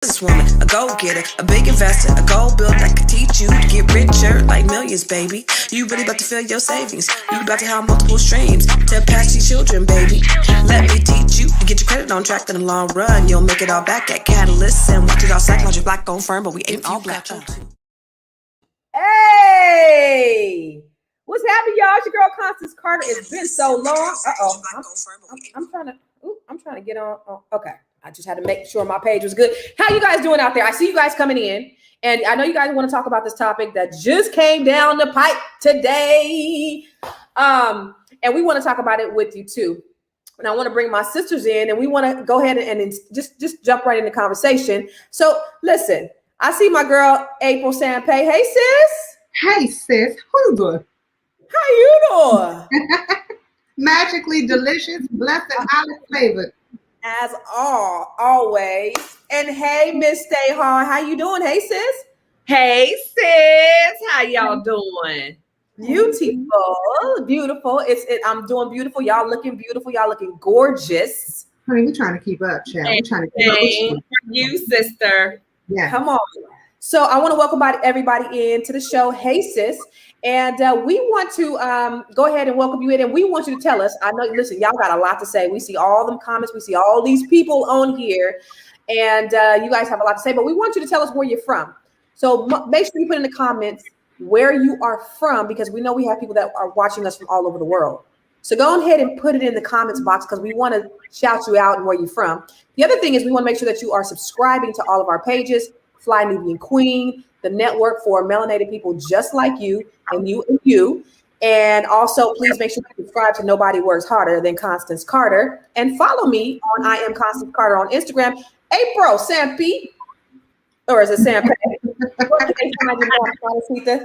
businesswoman, a go-getter, a big investor, a gold builder that could teach you to get richer like millions, baby. You really about to fill your savings. You about to have multiple streams to pass your children, baby. Let me teach you to get your credit on track in the long run. You'll make it all back at Catalyst and watch it all psychology black on firm, but we ain't all black. Hey, what's happening, y'all? It's your girl Constance Carter. It's been so long. I'm trying to get on. Okay. I just had to make sure my page was good. How you guys doing out there? I see you guys coming in, and I know you guys want to talk about this topic that just came down the pipe today. And we want to talk about it with you too. And I want to bring my sisters in, and we want to go ahead and just jump right into conversation. So listen, I see my girl April Sampe. Hey sis. Hey sis, how you doing? How you doing? Magically delicious, blessed, olive flavored. As always. And hey, Miss Stay Hard, how you doing? Hey, sis. Hey, sis. How y'all doing? Beautiful. I'm doing beautiful. Y'all looking beautiful. Y'all looking gorgeous. Honey, we're trying to keep up, child. We're trying to keep up with you, sister. Yeah. Come on. So I want to welcome everybody into the show. Hey, sis. And we want to go ahead and welcome you in, and we want you to tell us. I know, listen, y'all got a lot to say. We see all them comments. We see all these people on here, and you guys have a lot to say, but we want you to tell us where you're from. So make sure you put in the comments where you are from, because we know we have people that are watching us from all over the world. So go ahead and put it in the comments box, because we want to shout you out and where you're from. The other thing is we want to make sure that you are subscribing to all of our pages, Fly Nubian Queen, the network for melanated people just like you and you and you. And also, please make sure you subscribe to Nobody Works Harder Than Constance Carter. And follow me on I Am Constance Carter on Instagram. April Sampe, or is it Sampe?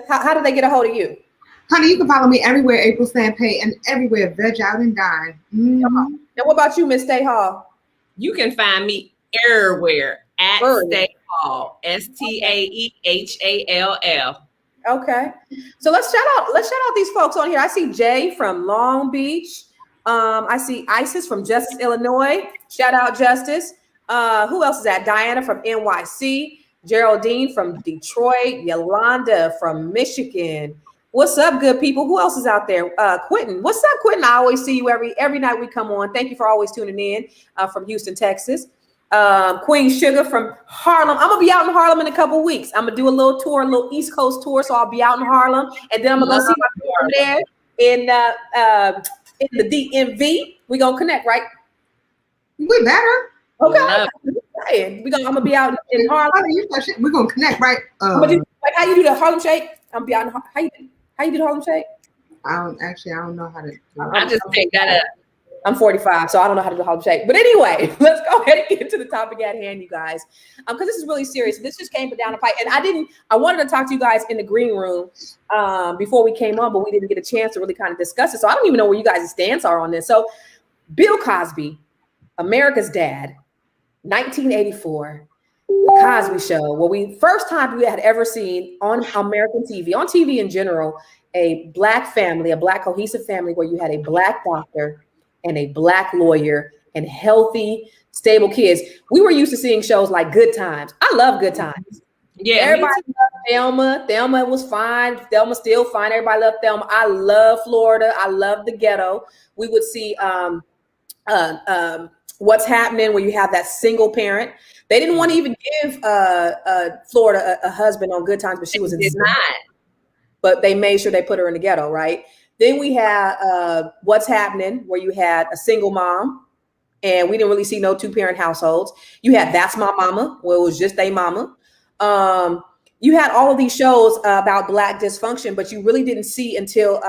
How do they get a hold of you? Honey, you can follow me everywhere, April Sampe, and everywhere, Veg Out and Dine. Mm-hmm. And what about you, Miss Stay Hall? You can find me everywhere at Stay Hall, STAEHALL. Okay, so let's shout out these folks on here. I see Jay from Long Beach. I see Isis from Justice, Illinois. Shout out Justice. Who else is that? Diana from NYC. Geraldine from Detroit. Yolanda from Michigan. What's up, good people? Who else is out there? Quentin. What's up, Quentin? I always see you every night we come on. Thank you for always tuning in from Houston, Texas. Queen Sugar from Harlem. I'm gonna be out in Harlem in a couple weeks. I'm gonna do a little tour, a little East Coast tour. So I'll be out in Harlem, and then I'm gonna go see my people there in the DMV. We gonna connect, right? We better. Okay. I'm gonna be out in Harlem. We're gonna connect, right? How you do the Harlem Shake? I'm gonna be out in how you do the Harlem Shake? I don't know how to. I just picked that up. I'm 45, so I don't know how to do Harlem Shake. But anyway, let's go ahead and get to the topic at hand, you guys, because this is really serious. This just came down the pipe, and I wanted to talk to you guys in the green room before we came on, but we didn't get a chance to really kind of discuss it. So I don't even know where you guys' stance are on this. So Bill Cosby, America's Dad, 1984, The Cosby Show, where first time we had ever seen on American TV, on TV in general, a black family, a black cohesive family where you had a black doctor and a black lawyer and healthy, stable kids. We were used to seeing shows like Good Times. I love Good Times. Yeah, everybody loved Thelma. Thelma was fine. Thelma's still fine. Everybody loved Thelma. I love Florida. I love the ghetto. We would see What's Happening, where you have that single parent. They didn't want to even give Florida a husband on Good Times, but she was insane. But they made sure they put her in the ghetto, right? Then we had What's Happening, where you had a single mom, and we didn't really see no two-parent households. You had That's My Mama, where it was just a mama. You had all of these shows about black dysfunction, but you really didn't see until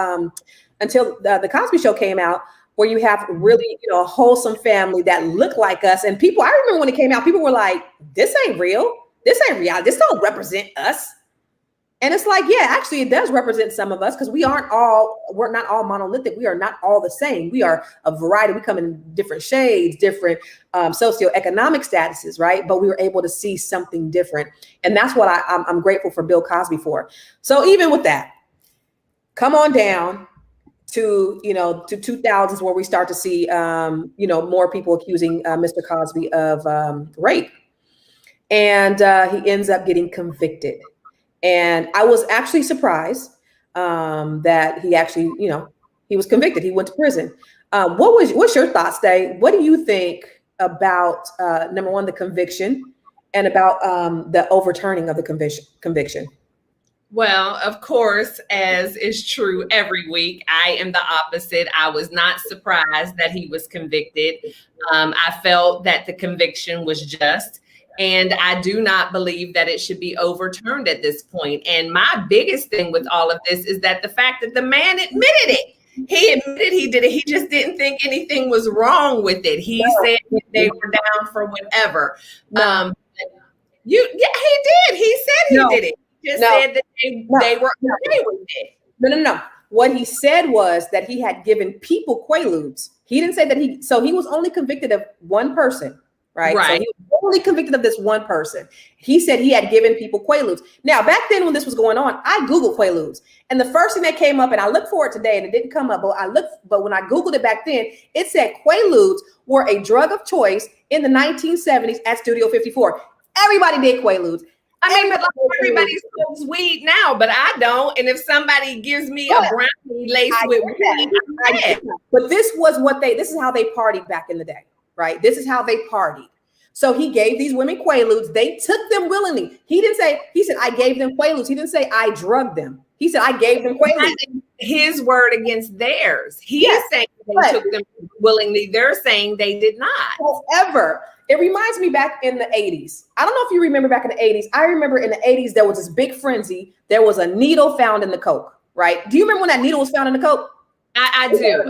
the Cosby Show came out, where you have really, a wholesome family that looked like us. And people, I remember when it came out, people were like, this ain't real. This ain't reality. This don't represent us. And it's like, yeah, actually it does represent some of us, because we're not all monolithic. We are not all the same. We are a variety. We come in different shades, different socioeconomic statuses, right? But we were able to see something different. And that's what I'm grateful for Bill Cosby for. So even with that, come on down to 2000s, where we start to see, more people accusing Mr. Cosby of rape. and he ends up getting convicted. And I was actually surprised that he actually, he was convicted. He went to prison. What's your thoughts, Day? What do you think about number one, the conviction, and about the overturning of the conviction? Well, of course, as is true every week, I am the opposite. I was not surprised that he was convicted. I felt that the conviction was just, and I do not believe that it should be overturned at this point. And my biggest thing with all of this is that the fact that the man admitted it. He admitted he did it. He just didn't think anything was wrong with it. He said they were down for whatever. No. He did. He said he did it. Just said that they were okay with it. No. What he said was that he had given people Quaaludes. He didn't say that he was only convicted of one person, right? So he was only convicted of this one person. He said he had given people Quaaludes. Now, back then when this was going on, I Googled Quaaludes. And the first thing that came up, and I looked for it today and it didn't come up, but when I Googled it back then, it said Quaaludes were a drug of choice in the 1970s at Studio 54. Everybody did Quaaludes. I mean, but everybody smokes weed now, but I don't. And if somebody gives me a brownie laced with weed, but this is how they partied back in the day, right? This is how they partied. So he gave these women Quaaludes. They took them willingly. He said, I gave them Quaaludes. He didn't say I drugged them. He said, I gave them Quaaludes. His word against theirs. He is saying they took them willingly. They're saying they did not. However, it reminds me back in the 80s. I don't know if you remember back in the 80s. I remember in the 80s, there was this big frenzy. There was a needle found in the Coke, right? Do you remember when that needle was found in the Coke? I do.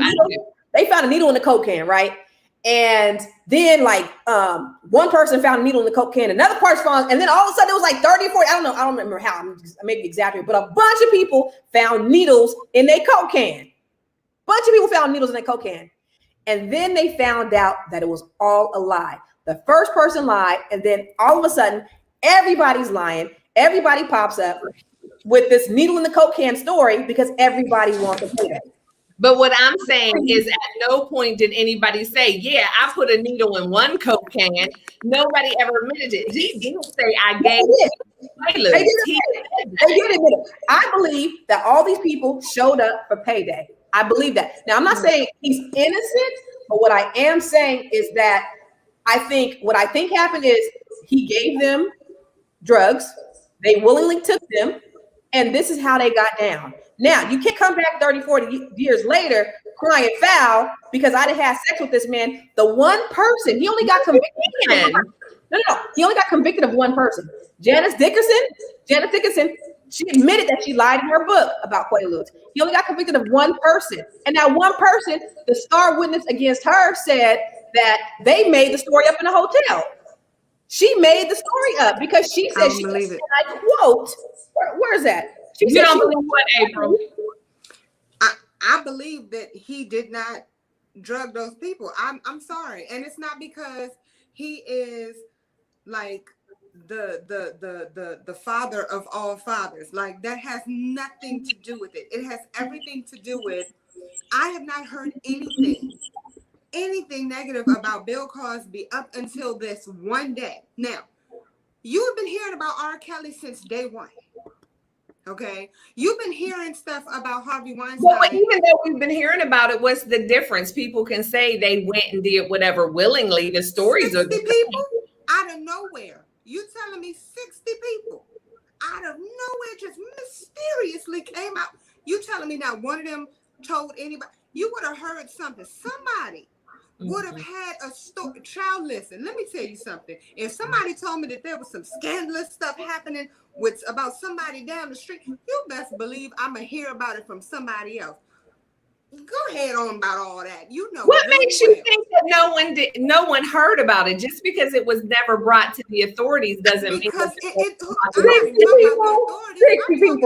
They found a needle in the Coke can, right? And then one person found a needle in the Coke can, another person found, and then all of a sudden it was like 30 or 40. I don't remember how, I may be exaggerating, but a bunch of people found needles in their Coke can. Bunch of people found needles in their Coke can. And then they found out that it was all a lie. The first person lied, and then all of a sudden, everybody's lying. Everybody pops up with this needle in the Coke can story because everybody wants to pay that. But what I'm saying is at no point did anybody say, yeah, I put a needle in one Coke can. Nobody ever admitted it. He didn't say I gave it. They did admit it. I believe that all these people showed up for payday. I believe that. Now, I'm not saying he's innocent, but what I am saying is that what I think happened is he gave them drugs. They willingly took them. And this is how they got down. Now, you can't come back 30, 40 years later crying foul because I done had sex with this man. The one person, he only got convicted. No. He only got convicted of one person. Janice Dickinson, she admitted that she lied in her book about Quaaludes. He only got convicted of one person. And that one person, the star witness against her, said that they made the story up in a hotel. She made the story up because she said, I quote, where is that? You don't believe what, April? I believe that he did not drug those people. I'm sorry. And it's not because he is like the father of all fathers. Like, that has nothing to do with it. It has everything to do with, I have not heard anything negative about Bill Cosby up until this one day. Now, you have been hearing about R. Kelly since day one. Okay, you've been hearing stuff about Harvey Weinstein. Well, even though we've been hearing about it, what's the difference? People can say they went and did whatever willingly. The stories 60 are the people out of nowhere. You telling me 60 people out of nowhere just mysteriously came out? You telling me not one of them told anybody? You would have heard something. Somebody would have had a story. Child, listen, let me tell you something. If somebody told me that there was some scandalous stuff happening about somebody down the street, you best believe I'm going to hear about it from somebody else. Go ahead on about all that. You know what makes you think that no one heard about it? Just because it was never brought to the authorities doesn't mean because it. I'm talking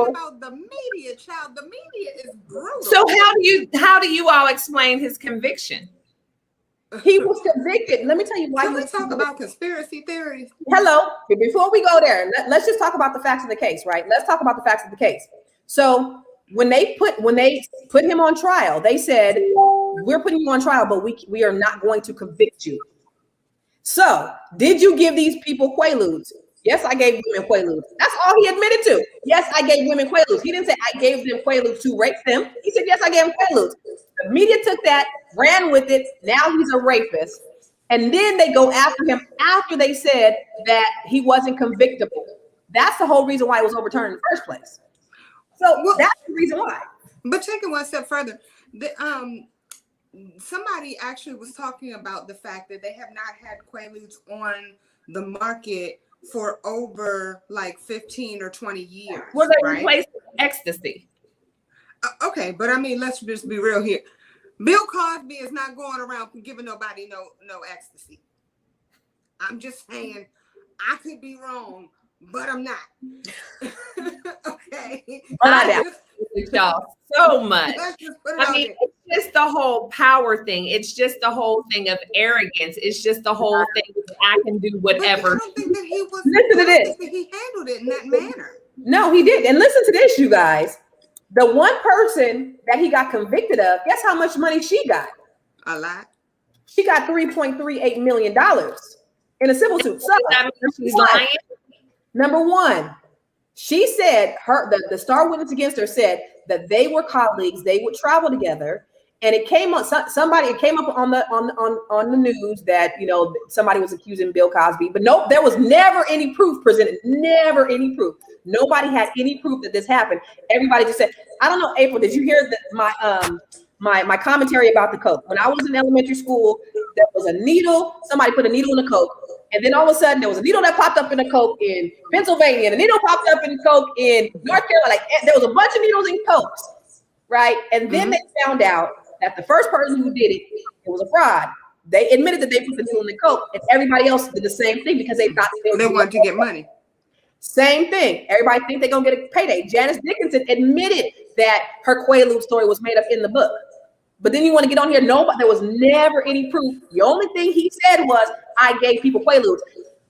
about the media, child. The media is brutal. So how do you all explain his conviction? He was convicted. Let me tell you why. Can we talk about conspiracy theories? Hello. Before we go there, let's just talk about the facts of the case, right? Let's talk about the facts of the case. So when they put him on trial, they said, we're putting you on trial, but we are not going to convict you. So did you give these people Quaaludes? Yes, I gave women Quaaludes. That's all he admitted to. Yes, I gave women Quaaludes. He didn't say I gave them Quaaludes to rape them. He said, yes, I gave them Quaaludes. The media took that, ran with it. Now he's a rapist. And then they go after him after they said that he wasn't convictable. That's the whole reason why it was overturned in the first place. So that's the reason why. But take it one step further. Somebody actually was talking about the fact that they have not had Quaaludes on the market for over like 15 or 20 years. Well, they replaced ecstasy. Okay, but I mean, let's just be real here. Bill Cosby is not going around giving nobody no ecstasy. I'm just saying, I could be wrong, but I'm not. Okay. I y'all so much. I mean, it's just the whole power thing. It's just the whole thing of arrogance. It's just the whole thing that I can do whatever. I don't think that he was. Listen to this. He handled it in that manner. No, he did. And listen to this, you guys. The one person that he got convicted of, guess how much money she got? A lot. She got $3.38 million in a civil suit. So, she's lying. Number one, she said the star witness against her said that they were colleagues, they would travel together, and it came up on the news that somebody was accusing Bill Cosby, but no, there was never any proof presented, never any proof. Nobody had any proof that this happened. Everybody just said, I don't know, April, did you hear my commentary about the coke? When I was in elementary school, there was a needle, somebody put a needle in the coke. And then all of a sudden, there was a needle that popped up in the coke in Pennsylvania, and a needle popped up in coke in North Carolina. Like, there was a bunch of needles in cokes, right? And then they found out that the first person who did it was a fraud. They admitted that they put the needle in the coke, and everybody else did the same thing because they thought they wanted to get money. Same thing. Everybody think they're gonna get a payday. Janice Dickinson admitted that her Quaalude story was made up in the book. But then you want to get on here? No, but there was never any proof. The only thing he said was, I gave people Quaaludes.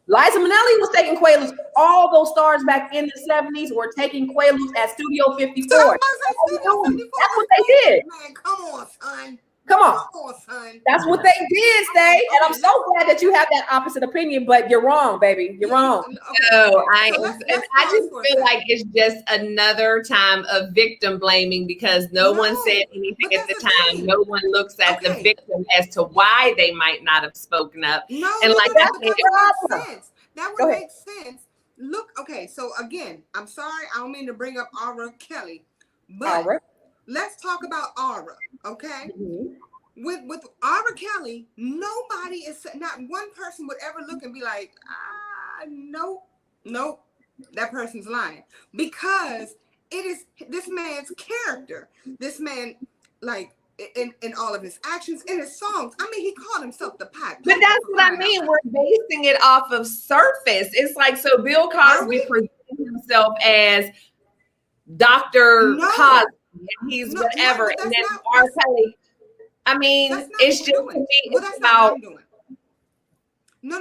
Liza Minnelli was taking Quaaludes. All those stars back in the 70s were taking Quaaludes at Studio 54. That's what they did. Man, come on, son. Come on, son. That's what they did, Stay. And I'm so glad that you have that opposite opinion, but you're wrong, baby. You're wrong. No, I just feel like it's just another time of victim blaming because no one said anything at the time. No one looks at the victim as to why they might not have spoken up. No, and like that would make sense. That would make sense. Look, okay, so again, I'm sorry, I don't mean to bring up Aura Kelly, but let's talk about Aura, okay? Mm-hmm. With Aura Kelly, nobody is, not one person would ever look and be like, nope, that person's lying. Because it is this man's character. This man, like, in all of his actions, in his songs. I mean, he called himself the Pac. But that's what I mean. We're basing it off of surface. It's like, so Bill Cosby presented himself as Dr. Cosby, and he's whatever. And then R. Kelly. I mean, it's just to me, it's about. No.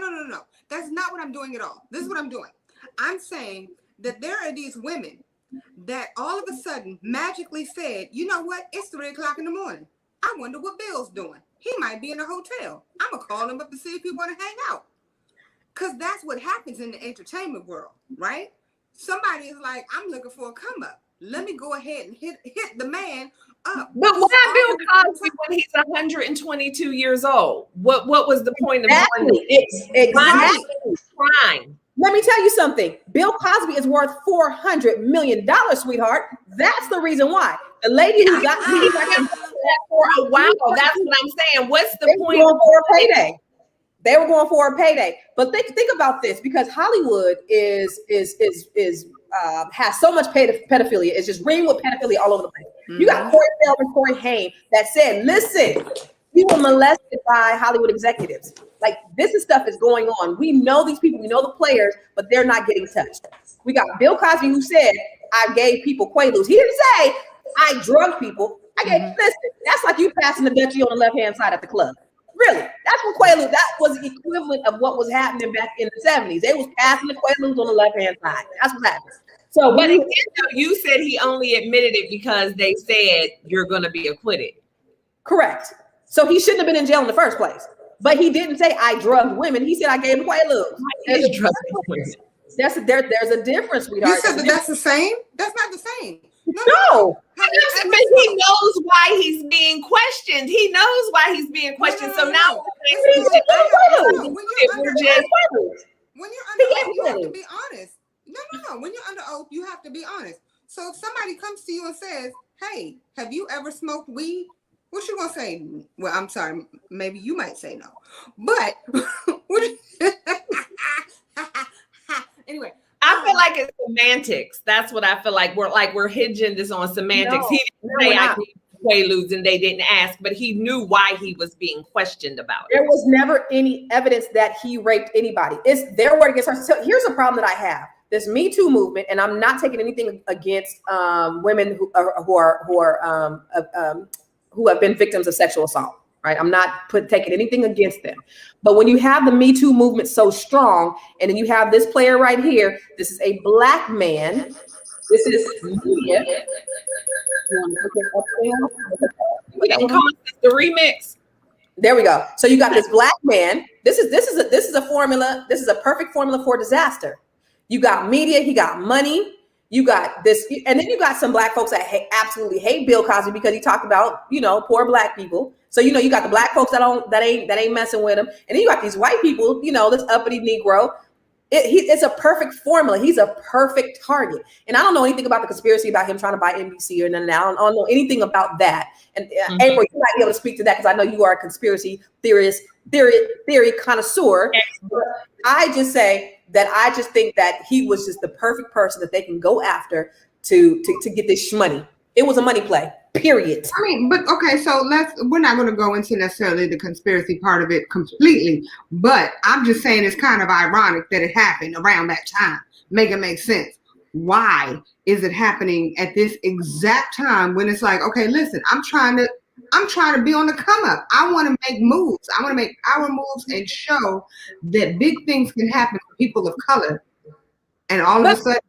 That's not what I'm doing at all. This is what I'm doing. I'm saying that there are these women that all of a sudden magically said, you know what? It's 3:00 in the morning. I wonder what Bill's doing. He might be in a hotel. I'm going to call him up to see if he want to hang out. Because that's what happens in the entertainment world, right? Somebody is like, I'm looking for a come up. Let me go ahead and hit the man up. But why Bill Cosby when he's 122 years old? What was the point of exactly crime? Let me tell you something. Bill Cosby is worth $400 million, sweetheart. That's the reason why. The lady who got me for a while. That's what I'm saying. What's the point? For a payday. They were going for a payday. But think about this, because Hollywood has so much pedophilia. It's just ringing with pedophilia all over the place. Mm-hmm. You got Corey Feldman, Corey Haim that said, listen, we were molested by Hollywood executives. Like, stuff is going on. We know these people, we know the players, but they're not getting touched. We got Bill Cosby who said, I gave people Quaaludes. He didn't say, I drugged people. I gave, listen, that's like you passing the Dutchie on the left-hand side at the club. Really, that's what Quaaludes, that was the equivalent of what was happening back in the 70s. They was passing the Quaaludes on the left-hand side. That's what happened. So, but again, you said he only admitted it because they said you're going to be acquitted. Correct. So he shouldn't have been in jail in the first place. But he didn't say I drugged women. He said I gave him Quaaludes. There's a difference, sweetheart. You said that's the same? That's not the same. No. But he knows why he's being questioned. He knows why he's being questioned. So now when you're under oath, you have to be honest. No. When you're under oath, you have to be honest. So if somebody comes to you and says, "Hey, have you ever smoked weed?" What you gonna say? Well, I'm sorry. Maybe you might say no, but anyway. I feel like it's semantics. That's what I feel like. We're hinging this on semantics. He didn't say I need Quaaludes and they didn't ask, but he knew why he was being questioned about it. There was never any evidence that he raped anybody. It's their word against her. So here's a problem that I have. This Me Too movement, and I'm not taking anything against women who have been victims of sexual assault. Right, I'm not taking anything against them, but when you have the Me Too movement so strong, and then you have this player right here, this is a black man. This is media. We can call this the remix. There we go. So you got this black man. This is a formula. This is a perfect formula for disaster. You got media. He got money. You got this, and then you got some black folks that absolutely hate Bill Cosby because he talked about, poor black people. So, you got the black folks that ain't messing with him. And then you got these white people, this uppity Negro. It's a perfect formula. He's a perfect target. And I don't know anything about the conspiracy about him trying to buy NBC or none of that. I don't know anything about that. And April, you might be able to speak to that because I know you are a conspiracy theory connoisseur. But I just say that I just think that he was just the perfect person that they can go after to get this money. It was a money play, period. I mean, but okay, so we're not going to go into necessarily the conspiracy part of it completely, but I'm just saying it's kind of ironic that it happened around that time. Make it make sense. Why is it happening at this exact time when it's like, okay, listen, I'm trying to be on the come up. I want to make moves. I want to make our moves and show that big things can happen for people of color. And all of a sudden,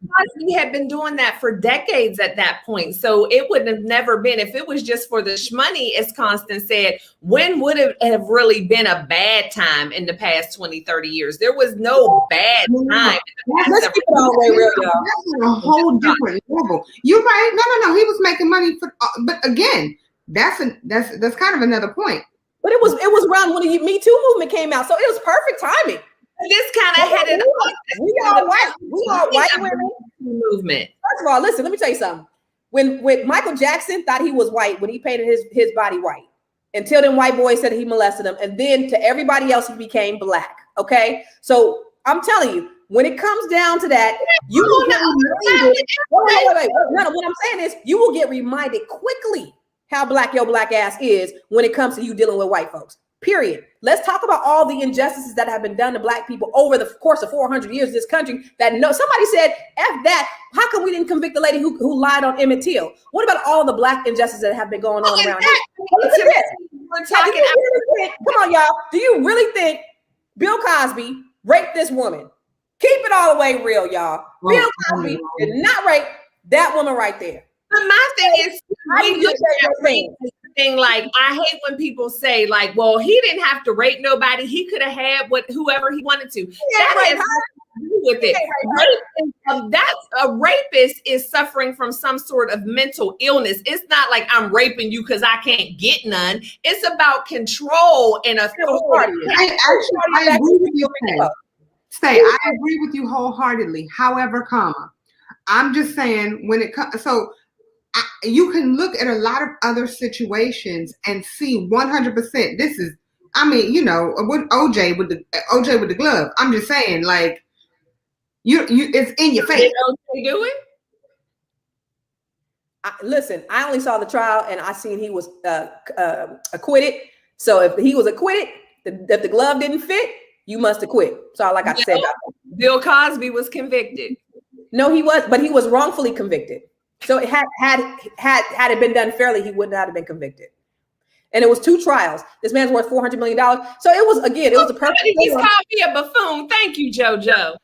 he had been doing that for decades at that point. So it would have never been, if it was just for the shmoney, as Constance said, when would it have really been a bad time in the past 20, 30 years? There was no bad time. Let's keep it all the way real, y'all. That's a whole different level. You're right. No. He was making money for, but again, that's kind of another point. But it was around when the Me Too movement came out, so it was perfect timing. This kind of headed up. We all white women movement. First of all, listen, let me tell you something. When Michael Jackson thought he was white when he painted his body white, until then white boys said he molested him, and then to everybody else he became black. Okay, so I'm telling you, when it comes down to that, you will get reminded. Wait. No, what I'm saying is, you will get reminded quickly how black your black ass is when it comes to you dealing with white folks. Period. Let's talk about all the injustices that have been done to black people over the course of 400 years in this country. Somebody said, F that. How come we didn't convict the lady who lied on Emmett Till? What about all the black injustices that have been going on around here? We're talking. Come on, y'all. Do you really think Bill Cosby raped this woman? Keep it all the way real, y'all. Bill Cosby did not rape that woman right there. But my thing is, like, I hate when people say, like, well, he didn't have to rape nobody. He could have had whoever he wanted to. That has nothing to do with it. That's a rapist is suffering from some sort of mental illness. It's not like I'm raping you because I can't get none. It's about control and authority. I agree with you. I agree with you wholeheartedly. However, I'm just saying when it comes, you can look at a lot of other situations and see 100%. This is, with OJ with the glove. I'm just saying, like, it's in your face. Did OJ do it? Listen, I only saw the trial and I seen he was acquitted. So if he was acquitted, if the glove didn't fit, you must acquit. So all I got to say about that. Bill Cosby was convicted. No, he was wrongfully convicted. So it had it been done fairly, he would not have been convicted. And it was 2 trials. This man's worth $400 million. So it was a perfect. He's called me a buffoon. Thank you, JoJo.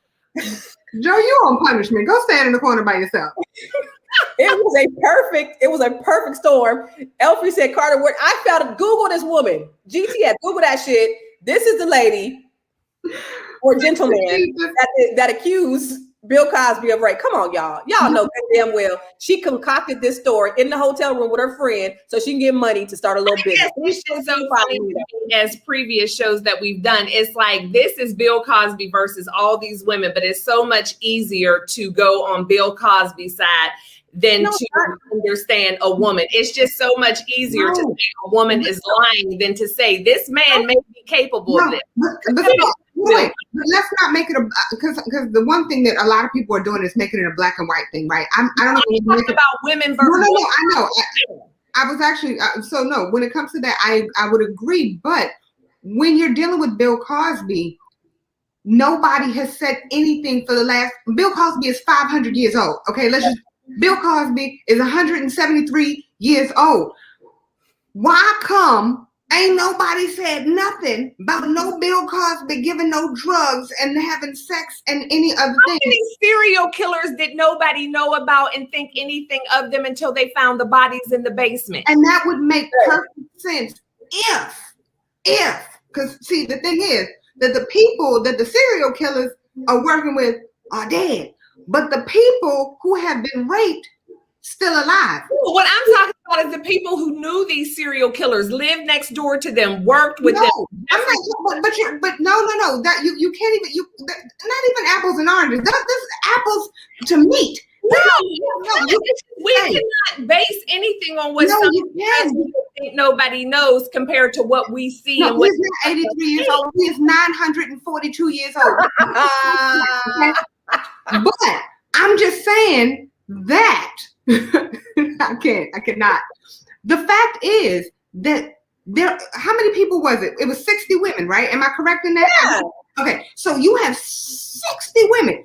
Joe, you on punishment. Go stand in the corner by yourself. It was a perfect storm. Elfie said, Carter, I found Google this woman. GTS, Google that shit. This is the lady. or gentleman that accused Bill Cosby of rape. Come on, y'all. Y'all know damn well she concocted this story in the hotel room with her friend so she can get money to start a little business. It's just so funny as previous shows that we've done. It's like this is Bill Cosby versus all these women, but it's so much easier to go on Bill Cosby's side than to understand a woman. It's just so much easier to say a woman is lying than to say this man may be capable of this. But let's not make it because the one thing that a lot of people are doing is making it a black and white thing, right? I don't even talk about women versus. No, I know. I was actually so no. When it comes to that, I would agree. But when you're dealing with Bill Cosby, nobody has said anything for the last. Bill Cosby is 500 years old. Okay, Bill Cosby is 173 years old. Why come ain't nobody said nothing about no Bill Cosby giving no drugs and having sex and any other thing? How many serial killers did nobody know about and think anything of them until they found the bodies in the basement? And that would make perfect sense if, because see, the thing is that the people that the serial killers are working with are dead. But the people who have been raped still alive. What I'm talking about is the people who knew these serial killers, lived next door to them, worked with them. I'm not, but no. That you can't even not even apples and oranges. This is apples to meat. We cannot base anything on what think nobody knows compared to what we see. No, he's not 83 years old. He is 942 years old. But I'm just saying that I cannot. The fact is that how many people was it? It was 60 women, right? Am I correct in that? Yeah. Okay, so you have 60 women.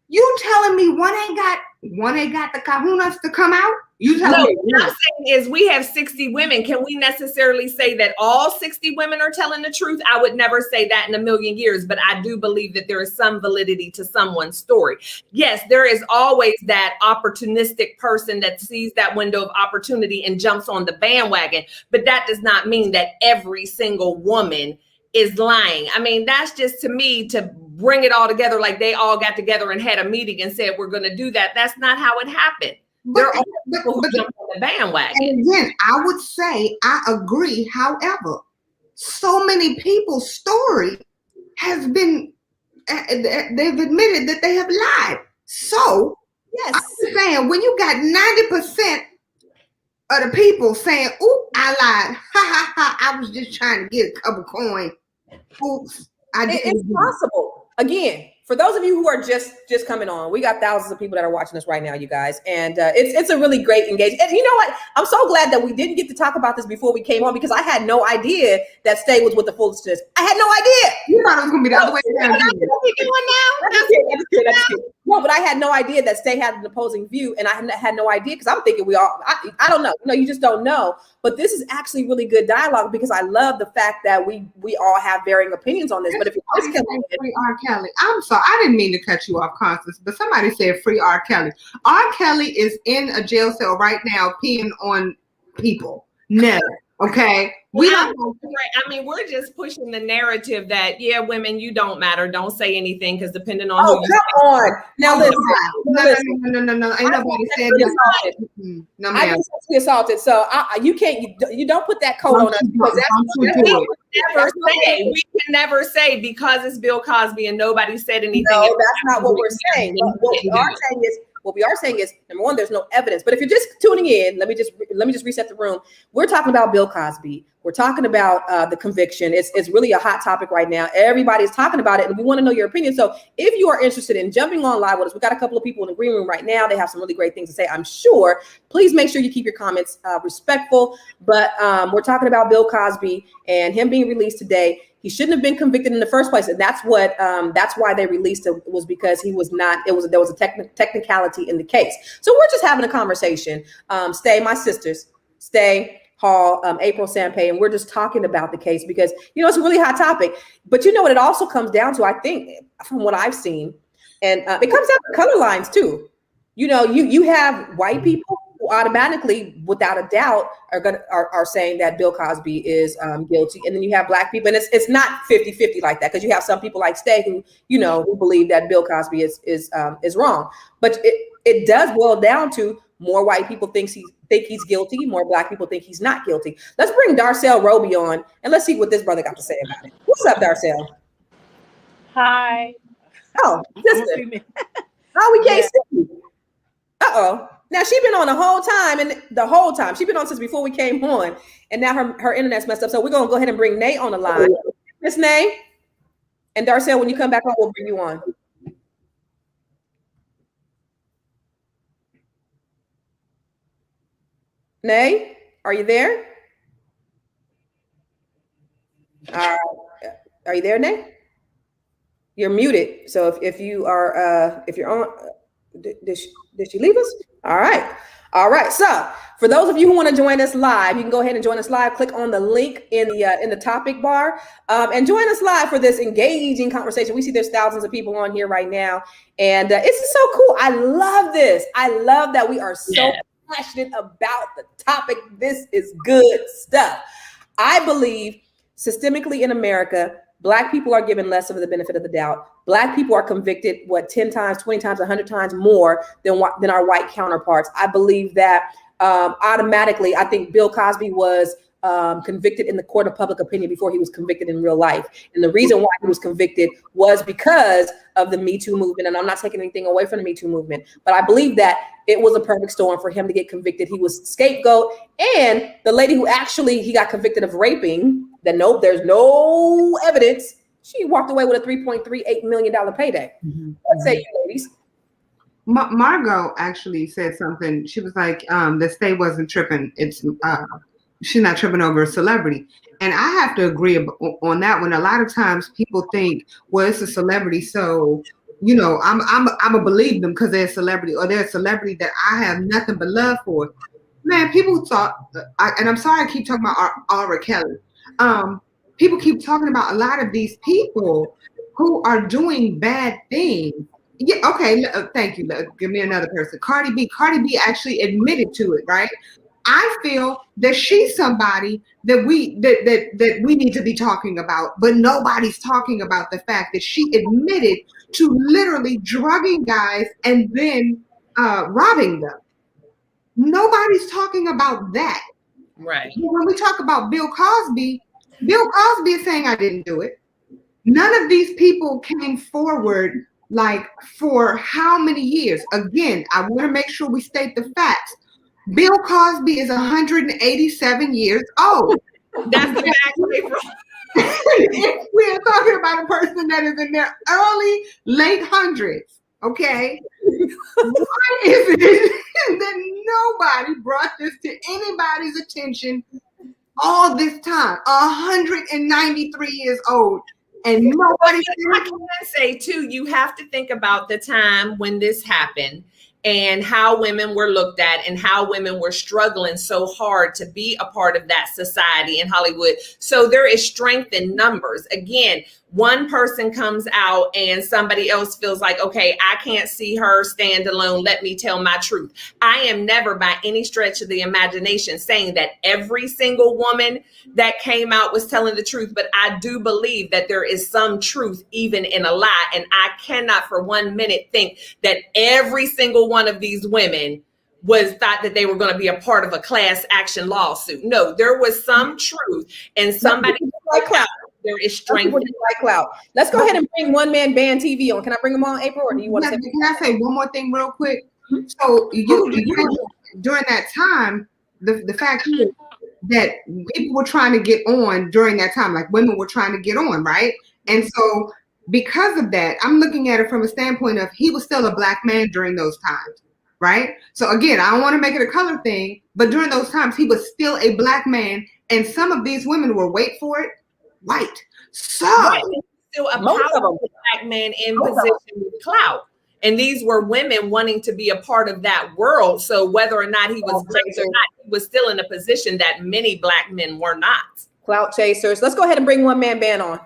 You telling me one ain't got the kahunas to come out? You telling me? What I'm saying is we have 60 women. Can we necessarily say that all 60 women are telling the truth? I would never say that in a million years, but I do believe that there is some validity to someone's story. Yes, there is always that opportunistic person that sees that window of opportunity and jumps on the bandwagon, but that does not mean that every single woman is lying. I mean, that's just to me to bring it all together like they all got together and had a meeting and said, we're going to do that. That's not how it happened. There are people who jump on the bandwagon. And again, I would say I agree. However, so many people's story has been, they've admitted that they have lied. So, yes, I'm saying when you got 90% of the people saying, "Ooh, I lied. Ha ha ha! I was just trying to get a couple coins. Oops, I didn't." It's possible. Again, for those of you who are just coming on, we got thousands of people that are watching us right now, you guys, and it's a really great engagement. And you know what? I'm so glad that we didn't get to talk about this before we came on because I had no idea that Stay was with the foolishness. I had no idea. You thought it was going to be the other way around. What are we doing now? That's cute. No, but I had no idea that Stay had an opposing view, and I had no idea because I'm thinking I don't know. You know, you just don't know. But this is actually really good dialogue because I love the fact that we all have varying opinions on this. But if you're just free R. Kelly, I'm sorry, I didn't mean to cut you off, Constance, but somebody said free R. Kelly. R. Kelly is in a jail cell right now, peeing on people. No, okay. I mean, we're just pushing the narrative that women, you don't matter. Don't say anything because depending on who you come on. Now listen. No. Ain't nobody said that. No, I was sexually assaulted, so you don't put that coat on us because we can never say because it's Bill Cosby and nobody said anything. No, that's not what we're saying. What we are saying is number one, there's no evidence. But if you're just tuning in, let me just reset the room. We're talking about Bill Cosby. We're talking about the conviction. It's really a hot topic right now. Everybody's talking about it, and we want to know your opinion. So if you are interested in jumping on live with us, we got a couple of people in the green room right now. They have some really great things to say, I'm sure. Please make sure you keep your comments respectful. But we're talking about Bill Cosby and him being released today. He shouldn't have been convicted in the first place, and that's why they released him, was because he was not. There was a technicality in the case. So we're just having a conversation. Stay, my sisters, Stay, Hall, April, Sampay, and we're just talking about the case because it's a really hot topic. But you know what it also comes down to, I think, from what I've seen, and it comes down to color lines too. You have white people who automatically, without a doubt, are saying that Bill Cosby is guilty. And then you have black people, and it's not 50-50 like that, because you have some people like Stay who who believe that Bill Cosby is wrong. But it does boil down to more white people think he's guilty, more black people think he's not guilty. Let's bring Darcel Roby on and let's see what this brother got to say about it. What's up, Darcel? Hi. Oh, sister. Oh, we can't see you. Uh-oh. Now she's been on the whole time, and she's been on since before we came on, and now her internet's messed up. So we're gonna go ahead and bring Nate on the line. Miss Nate and Darcel, when you come back on, we'll bring you on. Nay, are you there? Are you there, Nay? You're muted. So if you are if you're on, did she leave us? All right. So for those of you who want to join us live, you can go ahead and join us live. Click on the link in the topic bar and join us live for this engaging conversation. We see there's thousands of people on here right now, and it's so cool. I love this. I love that we are so passionate about the topic. This is good stuff. I believe systemically in America, Black people are given less of the benefit of the doubt. Black people are convicted 10 times, 20 times, 100 times more than our white counterparts. I believe that automatically, I think Bill Cosby was convicted in the court of public opinion before he was convicted in real life. And the reason why he was convicted was because of the Me Too movement. And I'm not taking anything away from the Me Too movement, but I believe that it was a perfect storm for him to get convicted. He was scapegoat. And the lady who actually he got convicted of raping, there's no evidence, she walked away with a $3.38 million payday. Let's say you ladies. Margot actually said something. She was like, the state wasn't tripping. It's she's not tripping over a celebrity. And I have to agree on that one. A lot of times people think, well, it's a celebrity, so I'm gonna believe them because they're a celebrity, or they're a celebrity that I have nothing but love for. Man, people thought, and I'm sorry I keep talking about R. Kelly. People keep talking about a lot of these people who are doing bad things. Yeah, okay, thank you. Give me another person. Cardi B. Cardi B actually admitted to it, right? I feel that she's somebody that we need to be talking about, but nobody's talking about the fact that she admitted to literally drugging guys and then robbing them. Nobody's talking about that. Right. When we talk about Bill Cosby is saying I didn't do it. None of these people came forward for how many years? Again, I want to make sure we state the facts. Bill Cosby is 187 years old. That's the fact. We are talking about a person that is in their late hundreds. Okay. Why is it that nobody brought this to anybody's attention all this time? 193 years old. And nobody. I can say too, you have to think about the time when this happened and how women were looked at and how women were struggling so hard to be a part of that society in Hollywood. So there is strength in numbers. Again, one person comes out and somebody else feels like, okay, I can't see her stand alone. Let me tell my truth. I am never by any stretch of the imagination saying that every single woman that came out was telling the truth, but I do believe that there is some truth even in a lie. And I cannot for 1 minute think that every single one of these women thought that they were going to be a part of a class action lawsuit. No, there was some truth and somebody there is strength. Let's go ahead and bring One Man Band TV on. Can I bring them on, April, or do you want to say? Can I say one more thing real quick? So you during that time, the fact is that people were trying to get on during that time, like women were trying to get on, right? And so because of that, I'm looking at it from a standpoint of he was still a Black man during those times, right? So again, I don't want to make it a color thing, but during those times, he was still a Black man, and some of these women were, wait for it, white. So still a powerful Black man in position with clout. And these were women wanting to be a part of that world. So whether or not he was Black or not, he was still in a position that many Black men were not. Clout chasers. Let's go ahead and bring One Man Band on.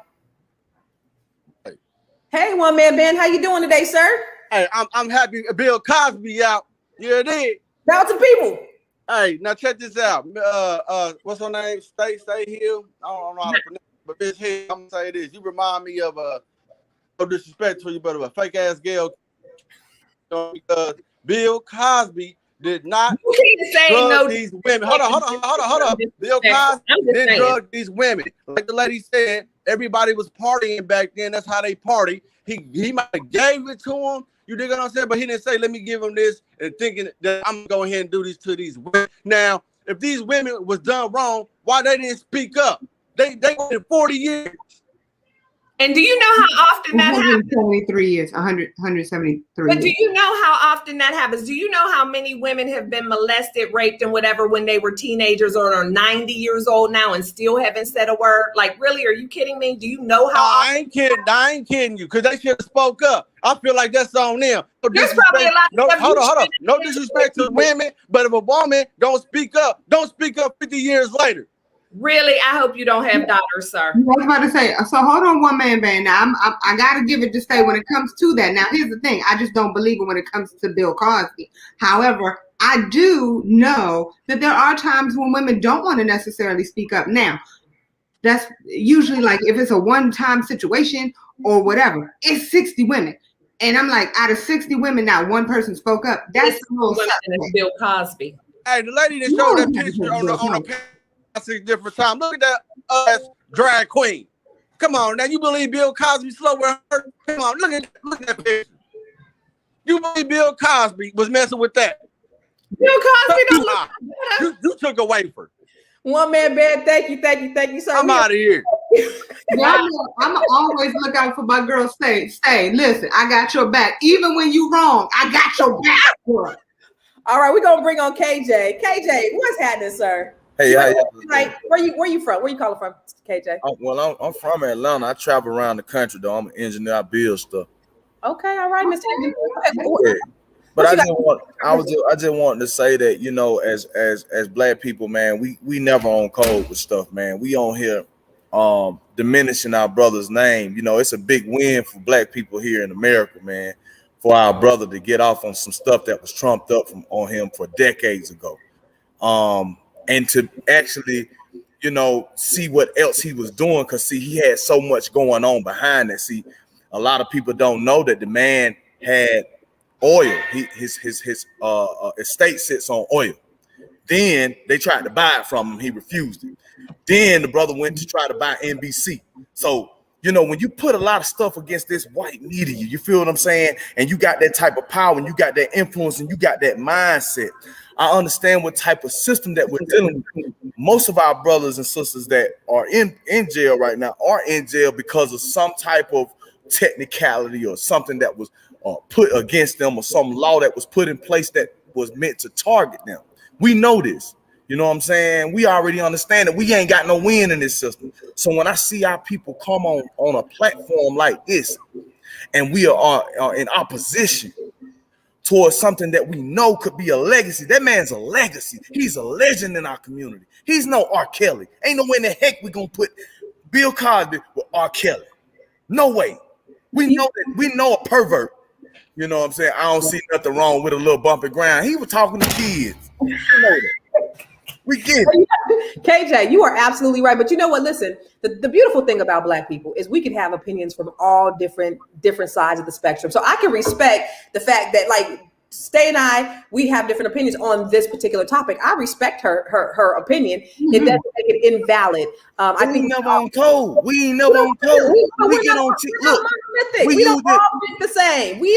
Hey, One Man Band, how you doing today, sir? Hey, I'm happy Bill Cosby out. Yeah, it is. Now to people. Hey, now check this out. What's her name? Stay Hill. I don't know how to pronounce it, but Miss Hill, I'm gonna say this. You remind me of no disrespect to you, but of a fake ass girl. Because Bill Cosby did not drug these women. Hold on. Bill Cosby didn't drug these women. Like the lady said, everybody was partying back then. That's how they party. He might have gave it to him. You dig what I'm saying? But he didn't say, let me give him this and thinking that I'm going to go ahead and do this to these women. Now, if these women was done wrong, why they didn't speak up? They waited 40 years. And do you know how often that happens? 173 years, 173 But do you know how often that happens? Do you know how many women have been molested, raped, and whatever when they were teenagers or are 90 years old now and still haven't said a word? Like, really, are you kidding me? Do you know how I ain't kidding you, because they should have spoke up. I feel like that's on them. There's probably a lot of hold on. No disrespect to women, but if a woman don't speak up 50 years later. Really, I hope you don't have daughters, sir. I was about to say, so hold on one man band. Now, I got to give it to say when it comes to that. Now, here's the thing. I just don't believe it when it comes to Bill Cosby. However, I do know that there are times when women don't want to necessarily speak up. Now, that's usually like if it's a one-time situation or whatever. It's 60 women. And I'm like, out of 60 women, not one person spoke up. That's a little women. Bill Cosby. Hey, the lady that showed that picture on the 6 different times. Look at that drag queen. Come on, now you believe Bill Cosby slow with her? Come on, look at that picture. You believe Bill Cosby was messing with that? Bill Cosby don't look better. You took a wafer. One man band. Thank you, sir. I'm out of here. I'm always look out for my girl. Stay. Listen, I got your back. Even when you wrong, I got your back. All right, we're gonna bring on KJ. KJ, what's happening, sir? Hey, like, where you from? Where you calling from, KJ? Well, I'm from Atlanta. I travel around the country though. I'm an engineer. I build stuff. Okay, all right, Mr. Yeah. But I just wanted to say that, you know, as black people, man, we never on code with stuff, man. We on here diminishing our brother's name. You know, it's a big win for black people here in America, man, for our brother to get off on some stuff that was trumped up on him for decades ago. And to actually, you know, see what else he was doing, because see, he had so much going on behind that. See, a lot of people don't know that the man had oil. His estate sits on oil. Then they tried to buy it from him. He refused it. Then the brother went to try to buy NBC. So, you know, when you put a lot of stuff against this white media, you feel what I'm saying? And you got that type of power and you got that influence and you got that mindset. I understand what type of system that we're dealing with. Most of our brothers and sisters that are in jail right now are in jail because of some type of technicality or something that was put against them, or some law that was put in place that was meant to target them. We know this. You know what I'm saying? We already understand that we ain't got no win in this system. So when I see our people come on a platform like this, and we are in opposition towards something that we know could be a legacy. That man's a legacy. He's a legend in our community. He's no R. Kelly. Ain't no way in the heck we're going to put Bill Cosby with R. Kelly. No way. We know a pervert. You know what I'm saying? I don't see nothing wrong with a little bumpy ground. He was talking to kids. You know that. We get it. KJ, you are absolutely right. But you know what? Listen, the beautiful thing about Black people is we can have opinions from all different sides of the spectrum. So I can respect the fact that, like, Stay and I, we have different opinions on this particular topic. I respect her opinion. Mm-hmm. It doesn't make it invalid. I think never on code. We ain't never on code. We get on. Look, we don't all think the same. We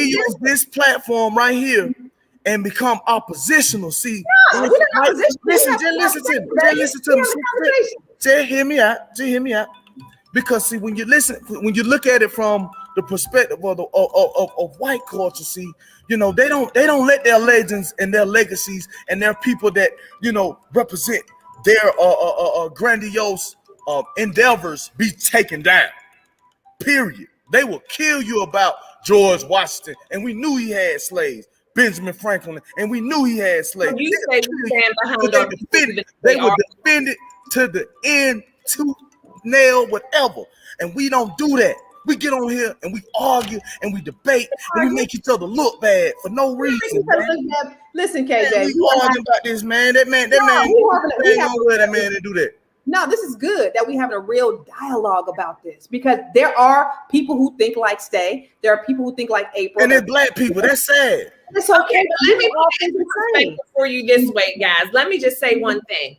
use this platform right here and become oppositional. See, no, we're not opposition. Listen to me. Just hear me out. Because see, when you look at it from the perspective of white culture, see, you know, they don't let their legends and their legacies and their people that, you know, represent their grandiose endeavors be taken down. Period. They will kill you about George Washington, and we knew he had slaves. Benjamin Franklin, and we knew he had slaves. You say you stand behind they would defend it to the end, tooth, nail, whatever. And we don't do that. We get on here and we argue and we debate and we make each other look bad for no reason, man. Listen, KJ, Man, we arguing about this, man. That man, where that man to do that. No, this is good that we having a real dialogue about this, because there are people who think like Stay. There are people who think like April. And they're black people. That's sad. It's okay. But let me put for you this way, guys. Let me just say one thing.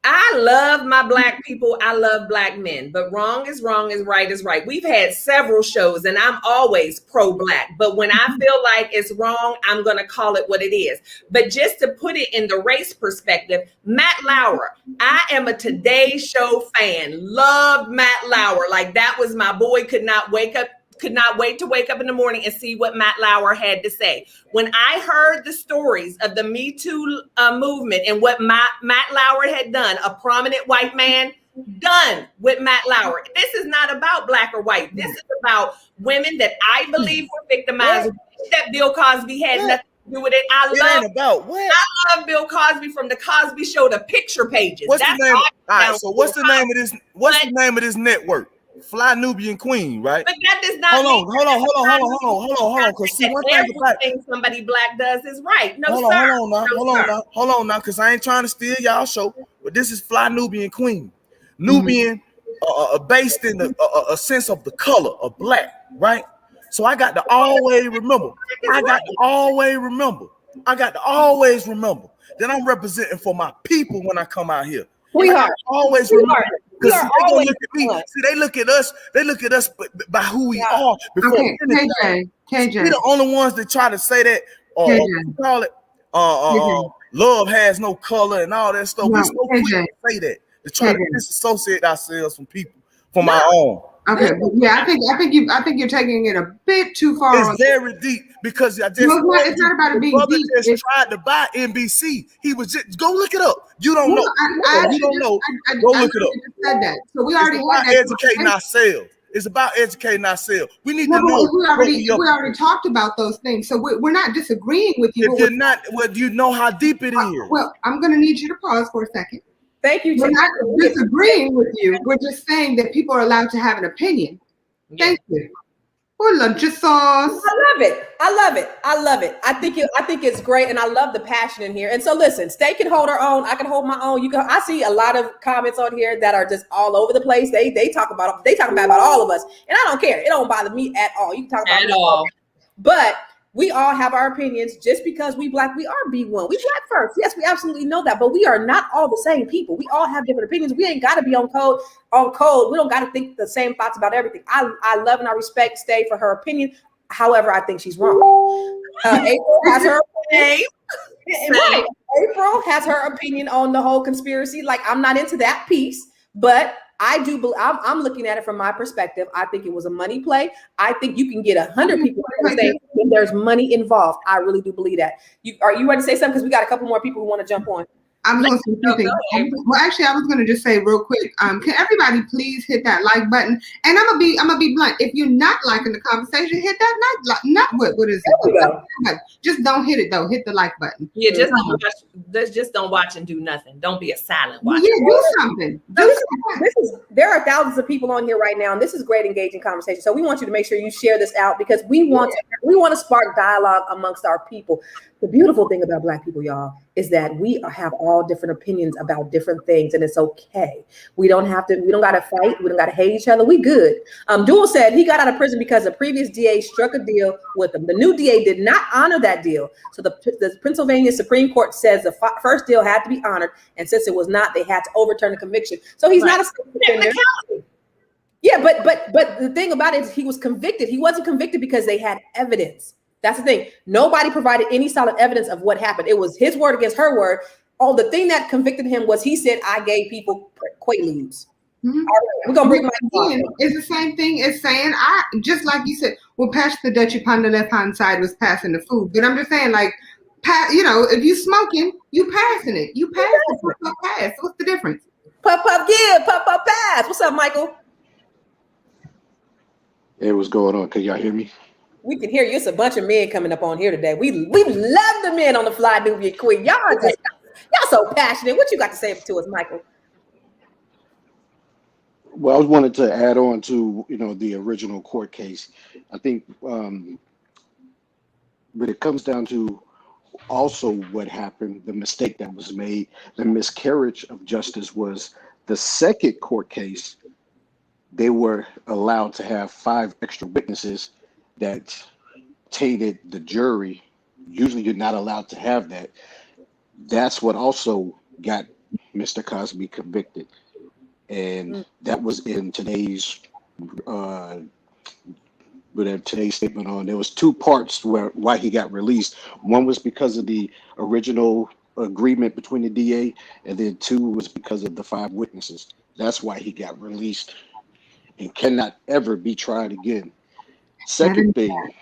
I love my black people. I love black men, but wrong is right is right. We've had several shows and I'm always pro-black, but when I feel like it's wrong, I'm going to call it what it is. But just to put it in the race perspective, Matt Lauer, I am a Today Show fan. Loved Matt Lauer. Like, that was my boy. Could not wait to wake up in the morning and see what Matt Lauer had to say. When I heard the stories of the Me Too movement and what Matt Lauer had done, a prominent white man, done with Matt Lauer. This is not about black or white. This is about women that I believe were victimized. That Bill Cosby had nothing to do with it. I love Bill Cosby from the Cosby Show, the picture pages. What's the name? All right, so what's the name of this? What's the name of this network? Fly Nubian Queen, right? But that does not hold on. Because see, one thing about somebody black does is right. No, hold on now, because I ain't trying to steal y'all show, but this is Fly Nubian Queen. Nubian, based in a sense of the color of black, right? So I got to always remember. I got to always remember that I'm representing for my people when I come out here. We are always remember. Because they look at me. See, they look at us. They look at us by who we are. Before KJ, we the only ones that try to say that. Call it. Love has no color and all that stuff. We're so quick to say that, to try to disassociate ourselves from people, from our own. Okay, but yeah, I think you're taking it a bit too far. It's very deep, because I just it's not about it being deep. Just tried to buy NBC. He was just go look it up. You don't know. You don't know. Go look it up. Said that. So we already had that. Educating ourselves. It's about educating ourselves. We need to know. We already talked about those things, so we're not disagreeing with you. If you're not, well, you know how deep it is. Well, I'm going to need you to pause for a second. Thank you. We're not disagreeing with you. We're just saying that people are allowed to have an opinion. Thank you. Oh, lunch sauce. I love it. I think it's great, and I love the passion in here. And so, listen, Stay can hold her own. I can hold my own. I see a lot of comments on here that are just all over the place. They talk about all of us, and I don't care. It don't bother me at all. You can talk about at all, but we all have our opinions. Just because we black, we are B1. We black first. Yes, we absolutely know that. But we are not all the same people. We all have different opinions. We ain't got to be on code. We don't got to think the same thoughts about everything. I love and I respect Stay for her opinion. However, I think she's wrong. April has her opinion. Right. April has her opinion on the whole conspiracy. Like, I'm not into that piece, but I do. I'm looking at it from my perspective. I think it was a money play. I think you can get 100 people when there's money involved. I really do believe that. Are you ready to say something? Because we got a couple more people who want to jump on. I'm going to say two things. Well, actually, I was going to just say real quick. Can everybody please hit that like button? And I'm gonna be blunt. If you're not liking the conversation, hit that what is it? Just don't hit it though. Hit the like button. Yeah, just don't watch and do nothing. Don't be a silent watcher. Yeah, do something. There are thousands of people on here right now, and this is great, engaging conversation. So we want you to make sure you share this out, because we want to spark dialogue amongst our people. The beautiful thing about Black people, y'all, is that we have all different opinions about different things, and it's okay. We don't got to fight. We don't got to hate each other. We good. Dual said he got out of prison because the previous DA struck a deal with him. The new DA did not honor that deal. So the Pennsylvania Supreme Court says the first deal had to be honored, and since it was not, they had to overturn the conviction. So he's not a offender. Yeah, but the thing about it is he was convicted. He wasn't convicted because they had evidence. That's the thing. Nobody provided any solid evidence of what happened. It was his word against her word. Oh, the thing that convicted him was he said, I gave people quaaludes. Mm-hmm. We're going to bring my It's the same thing as saying, just like you said, well, pass the Dutch upon the left-hand side was passing the food. But I'm just saying, like, if you smoking, you passing it. You pass it. Pass. What's the difference? Puff, give, puff, pass. What's up, Michael? Hey, what's going on? Can y'all hear me? We can hear you. It's a bunch of men coming up on here today. We love the men on the Fly Nubian Queen. Y'all so passionate. What you got to say to us, Michael? Well, I wanted to add on to the original court case. I think, but it comes down to also what happened, the mistake that was made, the miscarriage of justice was the second court case. They were allowed to have 5 extra witnesses that tainted the jury. Usually, you're not allowed to have that. That's what also got Mr. Cosby convicted, and that was in today's statement on. There was 2 parts why he got released. One was because of the original agreement between the DA, and then 2 was because of the 5 witnesses. That's why he got released and cannot ever be tried again. Second thing,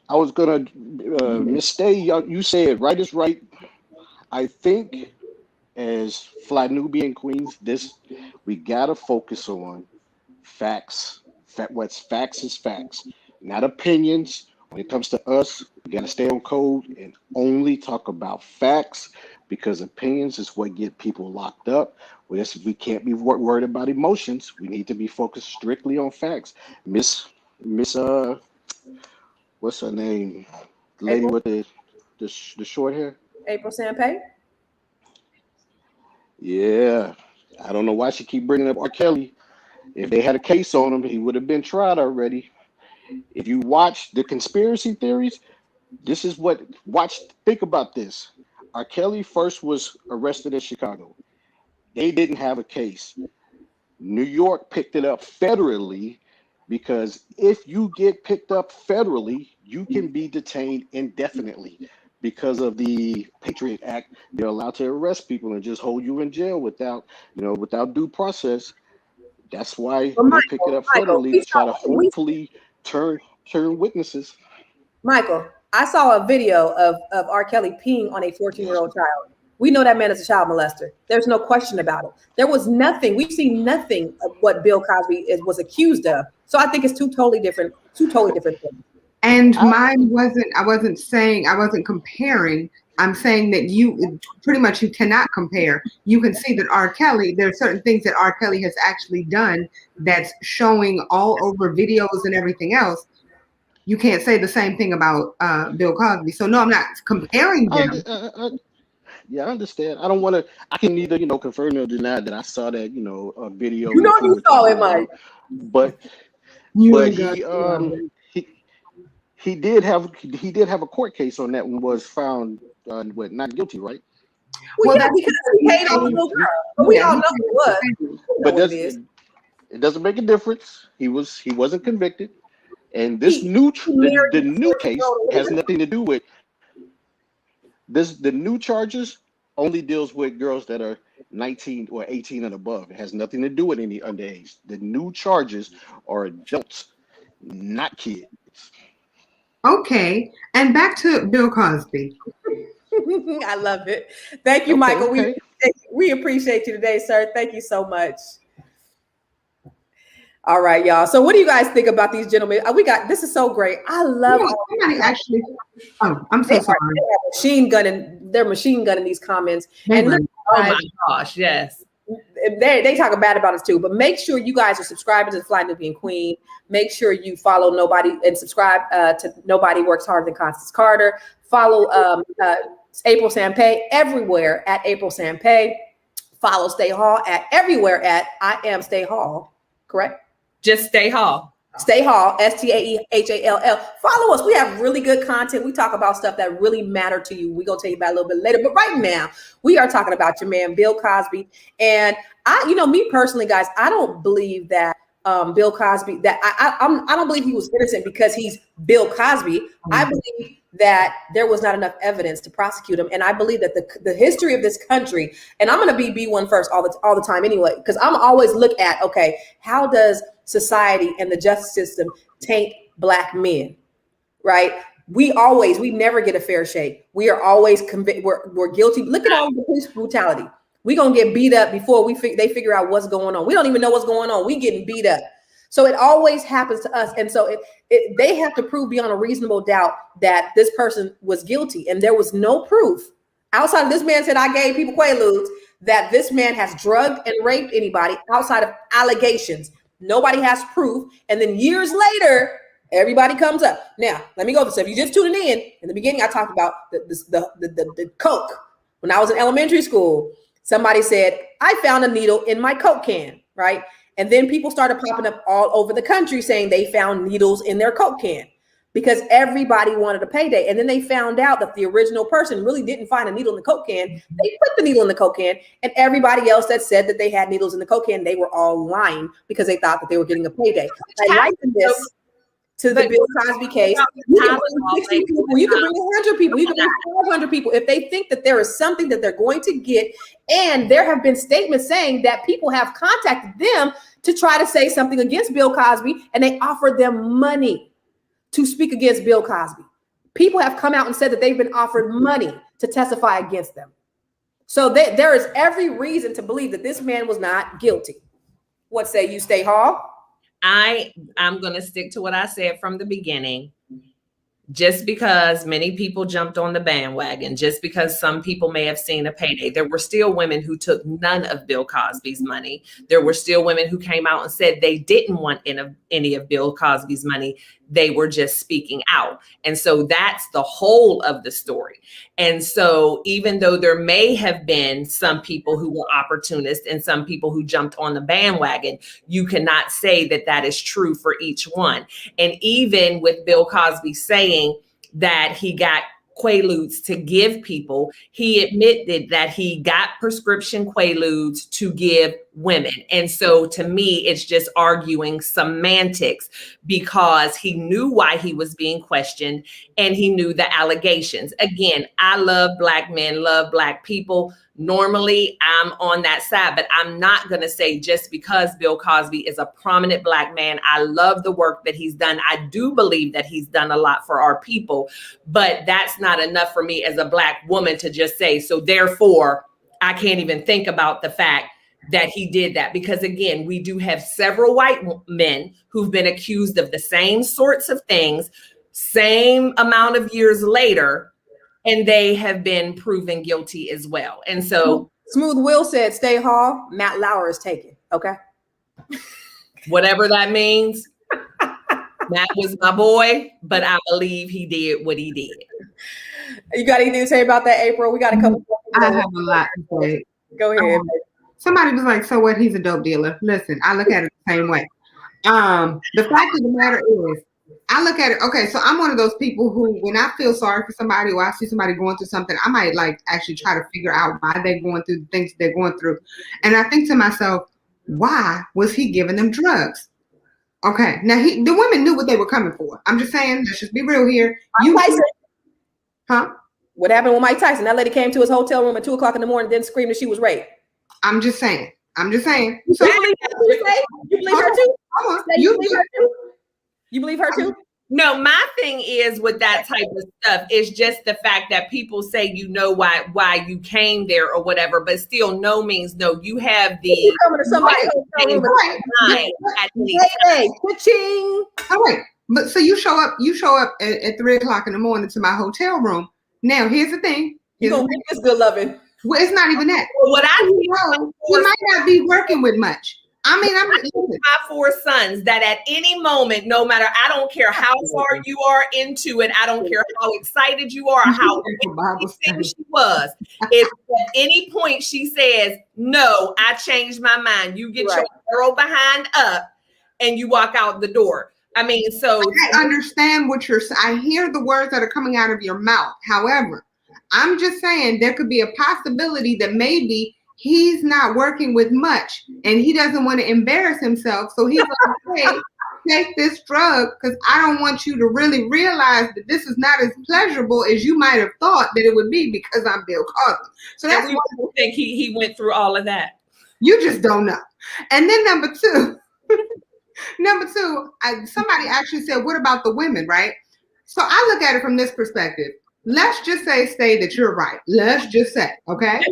I was gonna Miss Stay, you said right is right. I think as Fly Nubian Queens, we gotta focus on facts. What's facts is facts, not opinions. When it comes to us, we gotta stay on code and only talk about facts, because opinions is what get people locked up. We can't be worried about emotions. We need to be focused strictly on facts. Miss what's her name? The lady April? with the short hair. April Sampe? Yeah, I don't know why she keep bringing up R. Kelly. If they had a case on him, he would have been tried already. If you watch the conspiracy theories, think about this. R. Kelly first was arrested in Chicago. They didn't have a case. New York picked it up federally, because if you get picked up federally, you can be detained indefinitely. Because of the Patriot Act, they're allowed to arrest people and just hold you in jail without due process. That's why they pick it up federally to try to hopefully turn witnesses. Michael, I saw a video of R. Kelly peeing on a 14-year-old child. We know that man is a child molester. There's no question about it. There was nothing. We've seen nothing of what Bill Cosby was accused of. So I think it's two totally different things. And mine wasn't, I wasn't comparing. I'm saying that you cannot compare. You can see that R. Kelly, there are certain things that R. Kelly has actually done that's showing all over videos and everything else. You can't say the same thing about Bill Cosby. So no, I'm not comparing them. Yeah, I understand. I can neither, confirm nor deny that I saw that, a video. You saw it, Mike. But he did have a court case on that one, was found not guilty, right? Well, yeah, because he paid off the little girl. But we all know it was. But it doesn't make a difference. He wasn't convicted. And this new case has nothing to do with this. The new charges only deals with girls that are 19 or 18 and above. It has nothing to do with any underage. The new charges are adults, not kids. Okay, and back to Bill Cosby. I love it. Thank you, Michael. Okay. We appreciate you today, sir. Thank you so much. All right, y'all. So what do you guys think about these gentlemen? This is so great. I love somebody actually. Oh, I'm so sorry. They're machine gunning these comments. And look, oh my gosh, yes. They talk bad about us too, but make sure you guys are subscribing to the Fly Nubian Queen. Make sure you follow Nobody and subscribe to Nobody Works Harder Than Constance Carter. Follow April Sampe everywhere at April Sampe. Follow Stay Hall everywhere at I Am Stay Hall. Correct? Just Stay Hall. Stay Hall, STAEHALL. Follow us. We have really good content. We talk about stuff that really matter to you. We're going to tell you about it a little bit later. But right now, we are talking about your man, Bill Cosby. And me personally, guys, I don't believe that Bill Cosby, I don't believe he was innocent because he's Bill Cosby. I believe that there was not enough evidence to prosecute him. And I believe that the history of this country, and I'm going to be one first all the time anyway, because I'm always look at, okay, how does society and the justice system taint Black men, right? We never get a fair shake. We are always convicted. We're guilty. Look at all the police brutality. We're going to get beat up before they figure out what's going on. We don't even know what's going on. We getting beat up. So it always happens to us. And so they have to prove beyond a reasonable doubt that this person was guilty. And there was no proof outside of this man said, I gave people Quaaludes. that this man has drugged and raped anybody outside of allegations. Nobody has proof. And then years later, everybody comes up. Now, let me go over this. If you just tuning in the beginning, I talked about the Coke. When I was in elementary school, somebody said, I found a needle in my Coke can, right? And then people started popping up all over the country saying they found needles in their Coke can because everybody wanted a payday. And then they found out that the original person really didn't find a needle in the Coke can. They put the needle in the Coke can, and everybody else that said that they had needles in the Coke can, they were all lying because they thought that they were getting a payday. I liken this to the Bill Cosby case. You can bring 60 people, you can bring 100 people, you can bring 500 people. If they think that there is something that they're going to get, and there have been statements saying that people have contacted them to try to say something against Bill Cosby, and they offered them money to speak against Bill Cosby. People have come out and said that they've been offered money to testify against them. So there is every reason to believe that this man was not guilty. What say you, Stay Hall? I'm going to stick to what I said from the beginning. Just because many people jumped on the bandwagon, just because some people may have seen a payday, there were still women who took none of Bill Cosby's money. There were still women who came out and said they didn't want any of Bill Cosby's money. They were just speaking out. And so that's the whole of the story. And so even though there may have been some people who were opportunists and some people who jumped on the bandwagon, you cannot say that that is true for each one. And even with Bill Cosby saying that he got Quaaludes to give people, he admitted that he got prescription Quaaludes to give women. And so to me, it's just arguing semantics because he knew why he was being questioned and he knew the allegations. Again, I love Black men, love Black people. Normally, I'm on that side, but I'm not going to say just because Bill Cosby is a prominent Black man, I love the work that he's done. I do believe that he's done a lot for our people, but that's not enough for me as a Black woman to just say, so therefore, I can't even think about the fact that he did that. Because again, we do have several white men who've been accused of the same sorts of things, same amount of years later, and they have been proven guilty as well. And so Smooth Will said, Stay Hall, Matt Lauer is taken. Okay. Whatever that means. Matt was my boy, but I believe he did what he did. You got anything to say about that, April? We got a couple. I have a lot to say. Go ahead. Somebody was like, so what? He's a dope dealer. Listen, I look at it the same way. The fact of the matter is, I look at it, okay, so I'm one of those people who, when I feel sorry for somebody or I see somebody going through something, I might like actually try to figure out why they're going through the things they're going through. And I think to myself, why was he giving them drugs? Okay, now the women knew what they were coming for. I'm just saying, let's just be real here. Huh? What happened with Mike Tyson? That lady came to his hotel room at 2:00 in the morning, then screamed that she was raped. I'm just saying. So you believe her too? You believe her too? No, my thing is with that type of stuff is just the fact that people say you know why you came there or whatever, but still no means no. You have the coming to somebody's hotel room all right. But so you show up at 3:00 in the morning to my hotel room. Now here's the thing. You gonna get this good loving. Well, it's not even that. Well, what I know, he might not be working with much. I mean, I'm my 4 sons that at any moment, no matter, I don't care how far you are into it, I don't care how excited you are, how she was. If at any point she says, no, I changed my mind, you get your arrow behind up and you walk out the door. I mean, so I understand what you're saying. I hear the words that are coming out of your mouth. However, I'm just saying there could be a possibility that maybe he's not working with much and he doesn't want to embarrass himself. So he's like, hey, take this drug because I don't want you to really realize that this is not as pleasurable as you might have thought that it would be because I'm Bill Cosby. So that's why I think he went through all of that. You just don't know. And then number two, somebody actually said, what about the women, right? So I look at it from this perspective. Let's just say, Stay, that you're right. Let's just say, okay?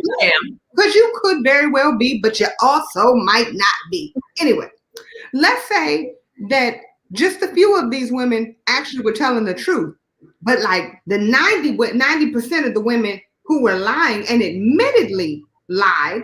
Because you could very well be, but you also might not be. Anyway, let's say that just a few of these women actually were telling the truth. But like the 90% of the women who were lying and admittedly lied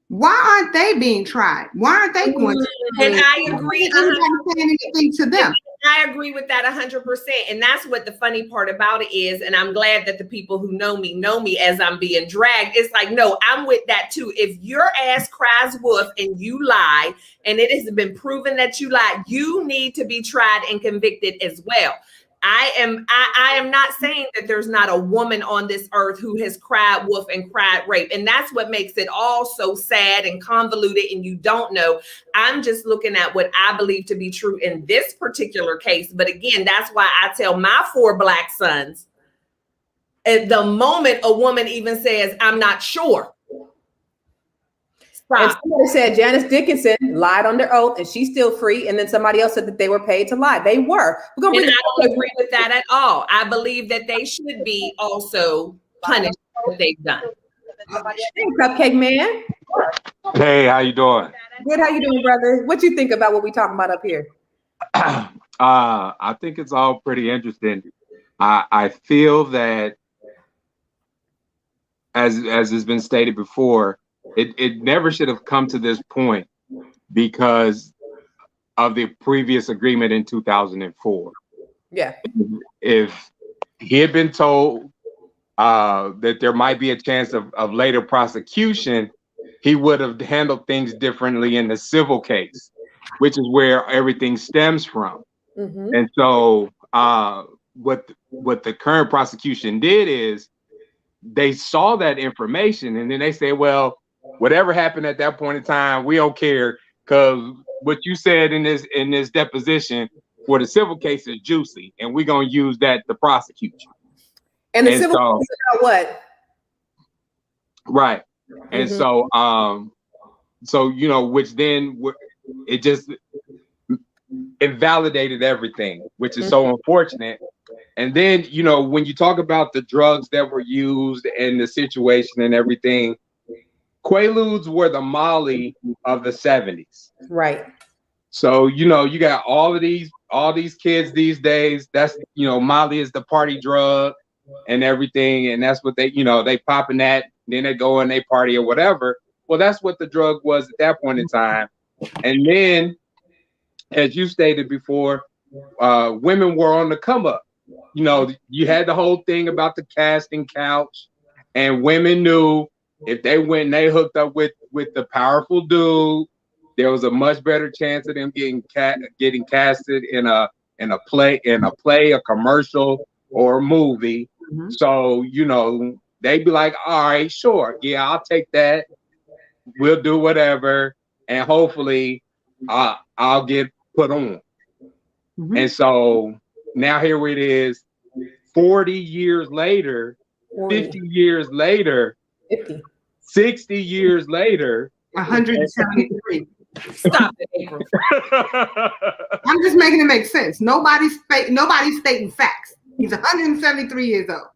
Why aren't they being tried? Why aren't they going to? And I agree. Saying anything to them. I agree with that 100%. And that's what the funny part about it is. And I'm glad that the people who know me as I'm being dragged. It's like, no, I'm with that too. If your ass cries wolf and you lie, and it has been proven that you lied, you need to be tried and convicted as well. I am not saying that there's not a woman on this earth who has cried wolf and cried rape. And that's what makes it all so sad and convoluted and you don't know. I'm just looking at what I believe to be true in this particular case. But again, that's why I tell my 4 Black sons, at the moment a woman even says, I'm not sure. And somebody said Janice Dickinson lied on their oath and she's still free. And then somebody else said that they were paid to lie. They were. We're gonna and I don't agree with that at all. I believe that they should be also punished for what they've done. Hey, Cupcake Man. Hey, how you doing? Good. How you doing, brother? What you think about what we talking about up here? I think it's all pretty interesting. I feel that, as has been stated before, it never should have come to this point because of the previous agreement in 2004. Yeah. If he had been told that there might be a chance of later prosecution, he would have handled things differently in the civil case, which is where everything stems from. Mm-hmm. And so what the current prosecution did is they saw that information and then they say, well, whatever happened at that point in time, we don't care because what you said in this deposition for the civil case is juicy, and we're gonna use that to prosecute you. And the civil case is about what? Right. And so you know, which then it just invalidated everything, which is so unfortunate. And then, you know, when you talk about the drugs that were used and the situation and everything, Quaaludes were the Molly of the 70s. Right. So, you know, you got all these kids these days. That's, you know, Molly is the party drug and everything. And that's what they, you know, they popping that, then they go and they party or whatever. Well, that's what the drug was at that point in time. And then, as you stated before, women were on the come up. You know, you had the whole thing about the casting couch, and women knew if they went and they hooked up with the powerful dude, there was a much better chance of them getting casted in a play, a commercial, or a movie. Mm-hmm. So, you know, they'd be like, all right, sure, yeah, I'll take that. We'll do whatever, and hopefully, I'll get put on. Mm-hmm. And so now here it is, 40 years later, 50 years later, 60 years later, 173. Stop it, April. I'm just making it make sense. Nobody's stating facts. He's 173 years old.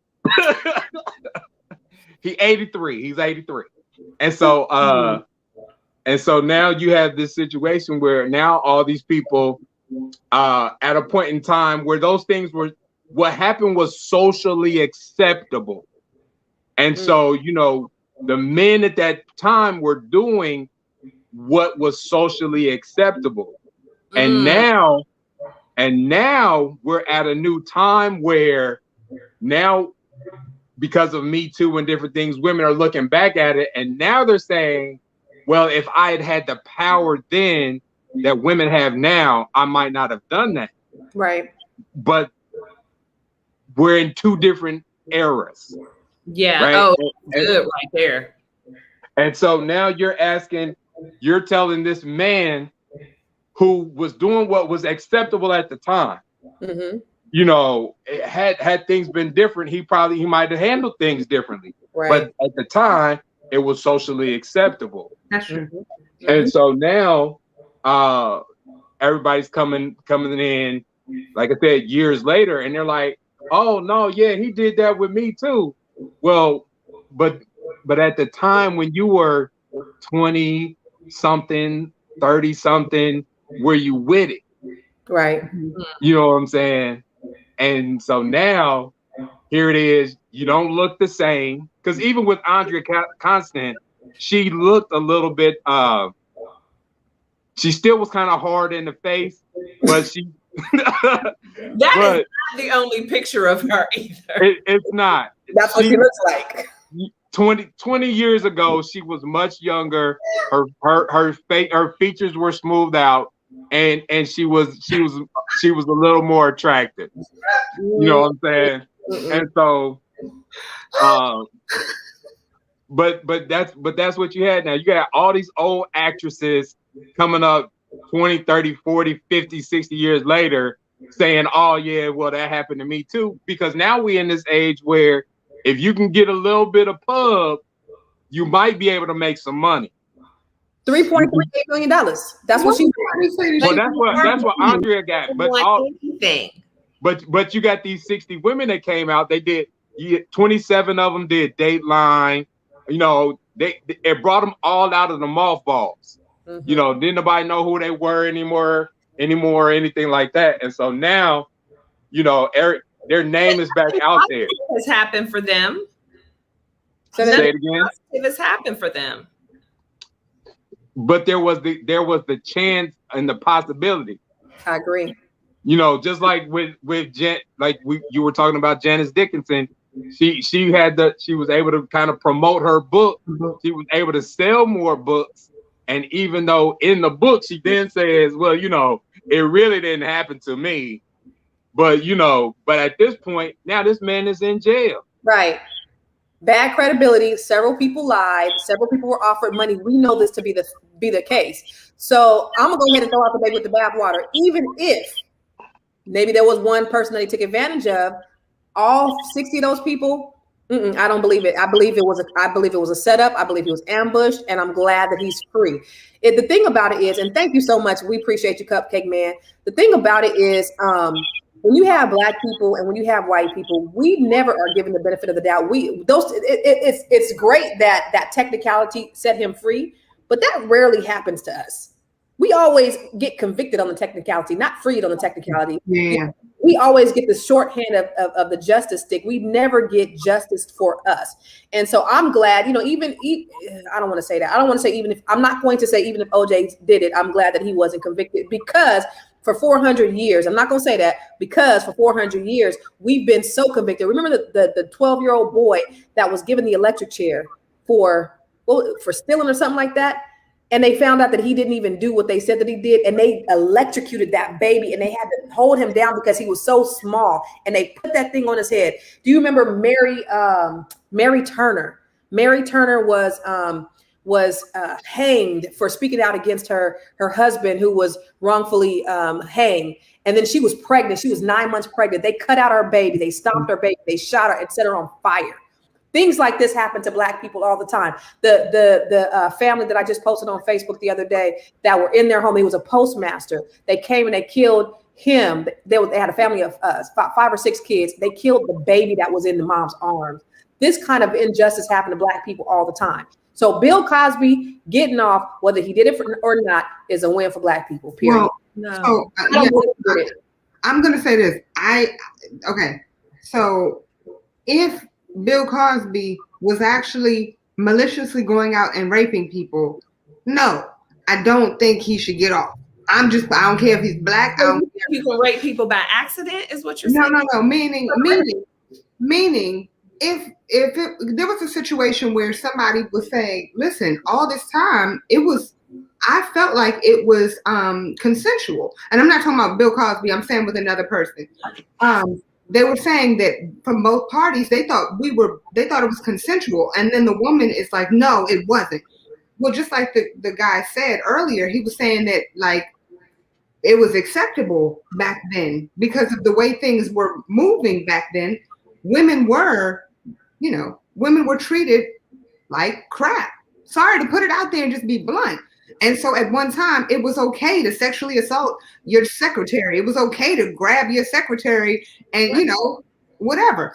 He's 83. And so now you have this situation where now all these people at a point in time where those things were, what happened was socially acceptable. And so, you know, the men at that time were doing what was socially acceptable. And now we're at a new time where now, because of Me Too and different things, women are looking back at it and now they're saying, well, if I had the power then that women have now, I might not have done that. Right. But we're in two different eras. Yeah. Right? Oh, good right there. And so now you're telling this man who was doing what was acceptable at the time, you know, had things been different, he might have handled things differently. Right. But at the time, it was socially acceptable. That's true. And so now everybody's coming in, like I said, years later, and they're like, oh no, yeah, he did that with me too. Well, but at the time when you were 20 something, 30 something, were you with it? Right. You know what I'm saying? And so now here it is, you don't look the same. Because even with Andrea Constant, she looked a little bit. She still was kind of hard in the face, but she. That but is not the only picture of her either. It's not. That's what she looks like. 20 years ago, she was much younger. Her features were smoothed out, and she was a little more attractive. You know what I'm saying? And so, but that's what you had now. You got all these old actresses coming up 20, 30, 40, 50, 60 years later saying, oh yeah, well, that happened to me too. Because now we in this age where if you can get a little bit of pub, you might be able to make some money. $3.38 million. That's what she wanted. Well, that's what Andrea got. But you got these 60 women that came out. They did 27 of them did Dateline. You know, it brought them all out of the mothballs. Mm-hmm. You know, didn't nobody know who they were anymore, or anything like that. And so now, you know, their name is back out there. Has happened for them. So say it again. It has happened for them. But there was the chance and the possibility. I agree. You know, just like with you were talking about Janice Dickinson, she was able to kind of promote her book. Mm-hmm. She was able to sell more books. And even though in the book she then says, well, you know, it really didn't happen to me. But you know, at this point, now this man is in jail. Right. Bad credibility. Several people lied. Several people were offered money. We know this to be the case. So I'm gonna go ahead and throw out the baby with the bathwater. Even if maybe there was one person that he took advantage of, all 60 of those people, I don't believe it. I believe it was a setup. I believe he was ambushed, and I'm glad that he's free. The thing about it is, and thank you so much. We appreciate you, Cupcake Man. The thing about it is, when you have Black people and when you have white people, we never are given the benefit of the doubt. It's great that technicality set him free, but that rarely happens to us. We always get convicted on the technicality, not freed on the technicality. Yeah. We always get the shorthand of the justice stick. We never get justice for us. And so I'm glad, you know, I don't want to say that. I don't want to say even if OJ did it, I'm glad that he wasn't convicted, because for 400 years, I'm not going to say that, because for 400 years, we've been so convicted. Remember the 12-year-old boy that was given the electric chair for stealing or something like that? And they found out that he didn't even do what they said that he did. And they electrocuted that baby, and they had to hold him down because he was so small. And they put that thing on his head. Do you remember Mary Turner? Mary Turner was hanged for speaking out against her husband, who was wrongfully hanged. And then she was pregnant. She was 9 months pregnant. They cut out her baby. They stopped her baby. They shot her and set her on fire. Things like this happen to Black people all the time. The family that I just posted on Facebook the other day that were in their home, he was a postmaster. They came and they killed him. They had a family of 5 or 6 kids. They killed the baby that was in the mom's arms. This kind of injustice happened to Black people all the time. So Bill Cosby getting off, whether he did it or not, is a win for Black people, period. Well, I'm going to say this. So if Bill Cosby was actually maliciously going out and raping people, no, I don't think he should get off. I don't care if he's Black. You can rape people by accident, is what you're saying? No. Meaning, if there was a situation where somebody was saying, listen, all this time I felt like it was consensual. And I'm not talking about Bill Cosby, I'm saying with another person. They were saying that from both parties, they thought it was consensual. And then the woman is like, no, it wasn't. Well, just like the guy said earlier, he was saying that like it was acceptable back then because of the way things were moving back then. Women were treated like crap. Sorry to put it out there and just be blunt. And so at one time, it was okay to sexually assault your secretary. It was okay to grab your secretary and, whatever.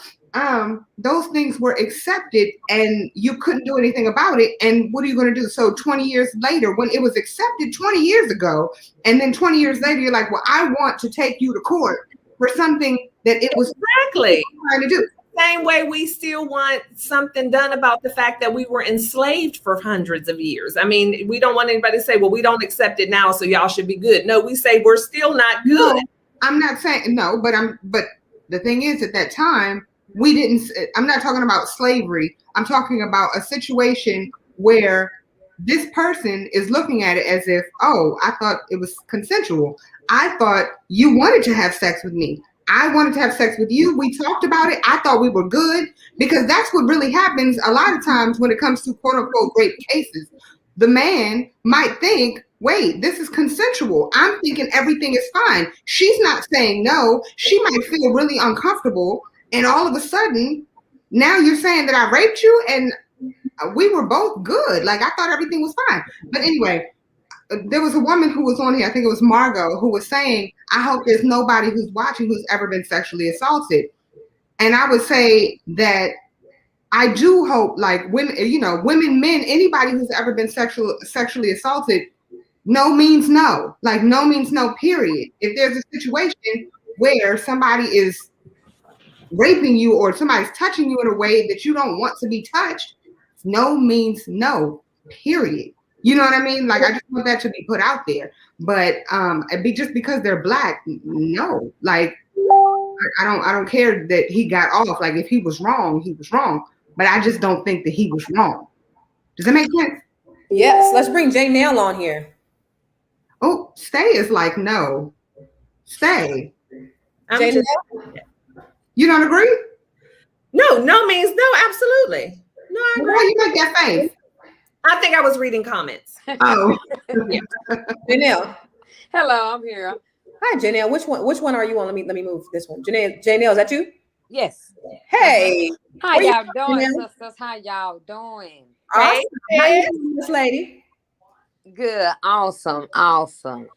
Those things were accepted and you couldn't do anything about it. And what are you going to do? So 20 years later, when it was accepted 20 years ago, and then 20 years later, you're like, well, I want to take you to court for something that it was exactly trying to do. same way we still want something done about the fact that we were enslaved for hundreds of years. I mean, we don't want anybody to say, well, we don't accept it now, so y'all should be good. No, we say we're still not good. No, I'm not saying no, but the thing is, at that time, we didn't. I'm not talking about slavery. I'm talking about a situation where this person is looking at it as if, oh, I thought it was consensual. I thought you wanted to have sex with me. I wanted to have sex with you. We talked about it. I thought we were good, because that's what really happens a lot of times when it comes to quote unquote rape cases. The man might think, wait, this is consensual. I'm thinking everything is fine. She's not saying no. She might feel really uncomfortable. And all of a sudden, now you're saying that I raped you and we were both good. Like, I thought everything was fine. But anyway, there was a woman who was on here, I think it was Margot, who was saying, I hope there's nobody who's watching who's ever been sexually assaulted. And I would say that I do hope, like, women, women, men, anybody who's ever been sexually assaulted, no means no. Like, no means no, period. If there's a situation where somebody is raping you or somebody's touching you in a way that you don't want to be touched, no means no, period. You know what I mean? Like, I just want that to be put out there. But just because they're black, no. Like, I don't care that he got off. Like, if he was wrong, he was wrong. But I just don't think that he was wrong. Does that make sense? Yes. Let's bring Jay Nail on here. Oh, Stay is like, no. Stay. Jay Nail? You don't agree? No means no, absolutely. No, I agree. Why you make that face? I think I was reading comments. Oh. Yeah. Janelle. Hello, I'm here. Hi, Janelle. Which one are you on? Let me move this one. Janelle, is that you? Yes. Hey. How y'all doing, Janelle? sisters? How y'all doing? Awesome. How you doing, this lady? Good. Awesome. Awesome.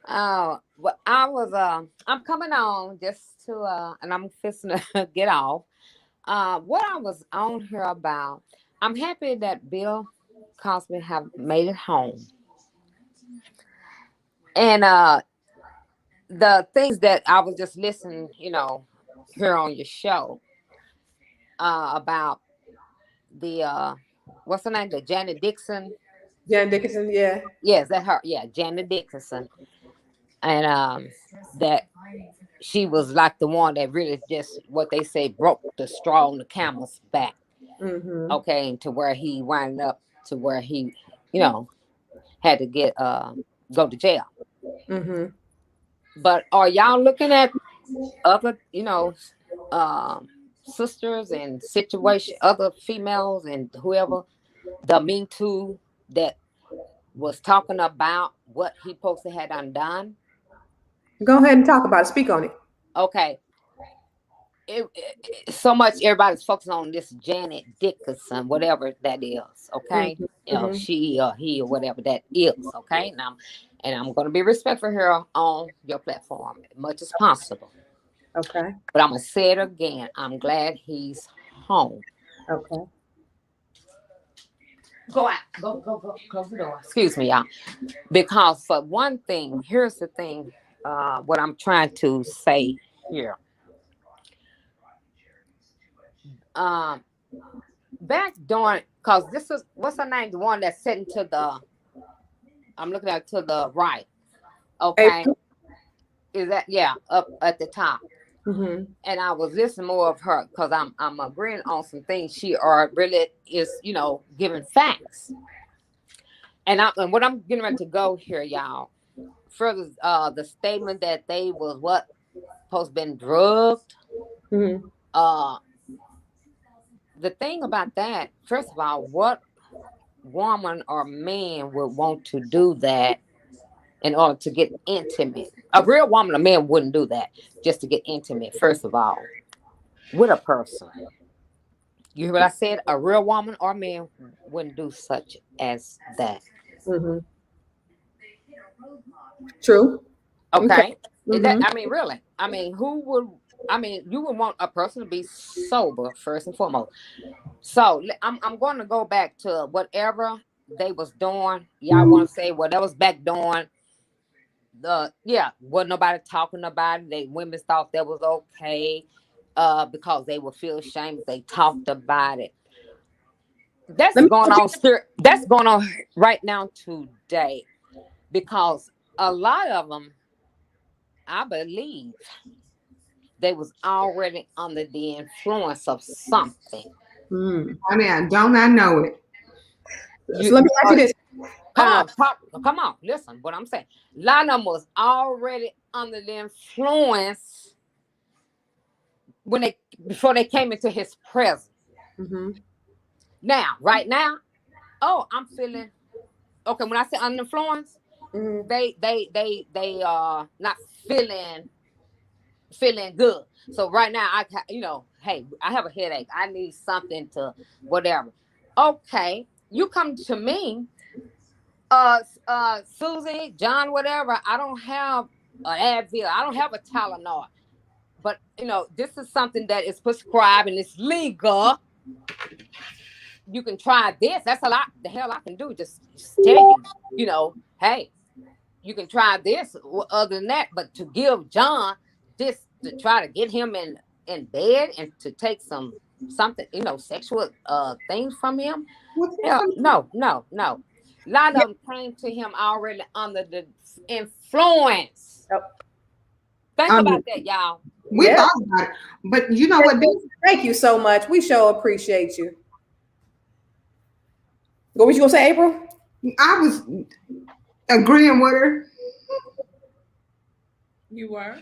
Well, I'm coming on just to, and I'm fixing to get off. What I was on here about, I'm happy that Bill Cosby have made it home. And the things that I was just listening, here on your show, about the what's her name? The Janet Dixon. Janet Dickinson, yeah. Yes, that her. Yeah, Janet Dickinson. And that she was like the one that really just, what they say, broke the straw on the camel's back. Mm-hmm. Okay, to where he wound up to where he, had to go to jail. Mm-hmm. But are y'all looking at other, sisters and other females and whoever, the Me Too that was talking about what he supposed to had undone? Go ahead and talk about it. Speak on it. Okay. So much everybody's focusing on this Janet Dickinson, whatever that is. Okay. Mm-hmm. She or he or whatever that is. Okay. Now, and I'm going to be respectful here on your platform as much as possible. Okay. But I'm going to say it again. I'm glad he's home. Okay. Go out. Go. Close the door. Excuse me, y'all. Because for one thing, here's the thing, what I'm trying to say here. Back during, because this is, what's her name? The one that's sitting to the, I'm looking at to the right. Okay. April? Is that, yeah, up at the top. Mm-hmm. And I was listening more of her because I'm agreeing on some things she really is, giving facts. And what I'm getting ready to go here, y'all. Further, the statement that they was supposed to been drugged. Mm-hmm. The thing about that, first of all, what woman or man would want to do that in order to get intimate? A real woman or man wouldn't do that just to get intimate, first of all, with a person. You hear what I said? A real woman or man wouldn't do such as that. Mm-hmm. True. Okay. Mm-hmm. Really. You would want a person to be sober first and foremost. So I'm going to go back to whatever they was doing. Y'all want to say whatever was back doing. Wasn't nobody talking about it. Women thought that was okay. because they would feel ashamed if they talked about it. That's Let me- going on. That's going on right now today, because a lot of them, I believe, they was already under the influence of something. I mean, don't I know it? So let me ask you this. Come on, listen what I'm saying. A lot of them was already under the influence before they came into his presence. Mm-hmm. Now, right now, I'm feeling okay. When I say under influence, Mm-hmm. they are not feeling good. So right now, hey, I have a headache. I need something to whatever. Okay, you come to me, Susie, John, whatever. I don't have an Advil. I don't have a Tylenol. But this is something that is prescribed and it's legal. You can try this. That's a lot. The hell I can do. Just tell you, hey, you can try this. Other than that, but to give John this to try to get him in bed and to take something, sexual things from him. No. A lot of them came to him already under the influence. Think about that, y'all. We thought about it, but you know what? Thank you so much. We sure appreciate you. What was you gonna say, April? I was agreeing with her. You were.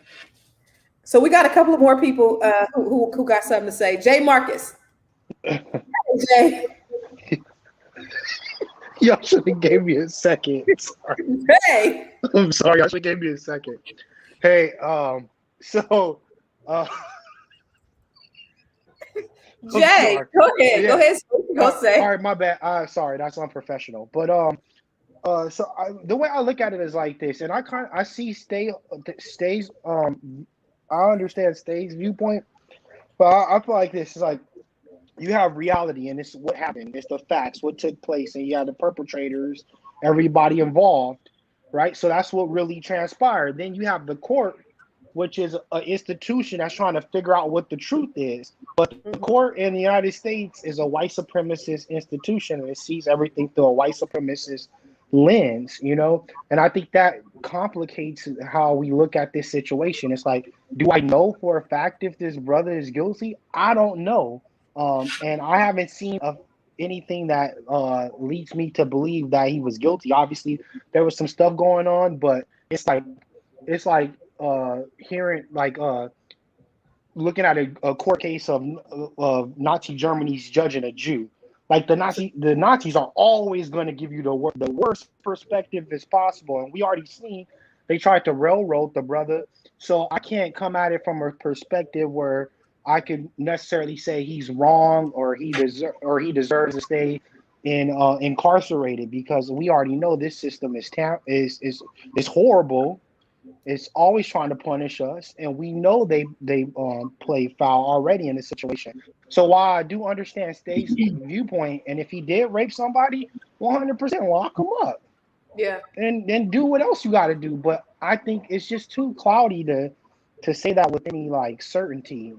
So we got a couple of more people who got something to say. Jay Marcus. Jay. Y'all should have gave me a second. Sorry. Hey. I'm sorry. Y'all should have gave me a second. Hey, so Jay, go ahead. Yeah. Go ahead. Go say. All right, my bad. Sorry, that's unprofessional. But the way I look at it is like this, and I see Stay's I understand Stay's viewpoint, but I feel like this is like you have reality, and it's what happened. It's the facts, what took place, and you have the perpetrators, everybody involved, right? So that's what really transpired. Then you have the court, which is an institution that's trying to figure out what the truth is. But the court in the United States is a white supremacist institution, and it sees everything through a white supremacist lens, And I think that complicates how we look at this situation. It's like, do I know for a fact if this brother is guilty? I don't know. And I haven't seen anything that leads me to believe that he was guilty. Obviously, there was some stuff going on, but it's like hearing looking at a court case of Nazi Germany's judging a Jew. Like the Nazis are always going to give you the worst perspective as possible, and we already seen they tried to railroad the brother. So I can't come at it from a perspective where I could necessarily say he's wrong or he deserves to stay incarcerated, because we already know this system is horrible. It's always trying to punish us, and we know they play foul already in this situation. So while I do understand Stay's viewpoint, and if he did rape somebody, 100% lock him up. Yeah. And then do what else you got to do. But I think it's just too cloudy to say that with any certainty,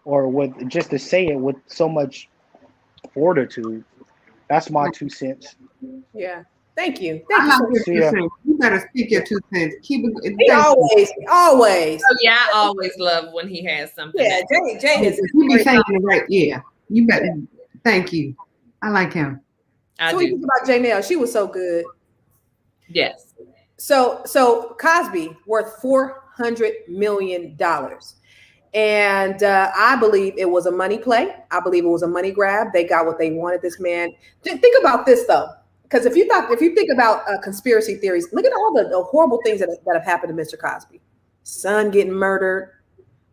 or just to say it with so much fortitude. That's my 2 cents. Yeah. Thank you. You better speak your 2 cents. Keep it. Always. Oh, yeah, I always love when he has something. Yeah, Jay is. You be saying it right. Yeah, you better. Thank you. I like him. So we think about Janelle. She was so good. Yes. So Cosby worth $400 million. And I believe it was a money play. I believe it was a money grab. They got what they wanted. This man. Think about this though. Because if you think about conspiracy theories, look at all the horrible things that have happened to Mr. Cosby. Son getting murdered.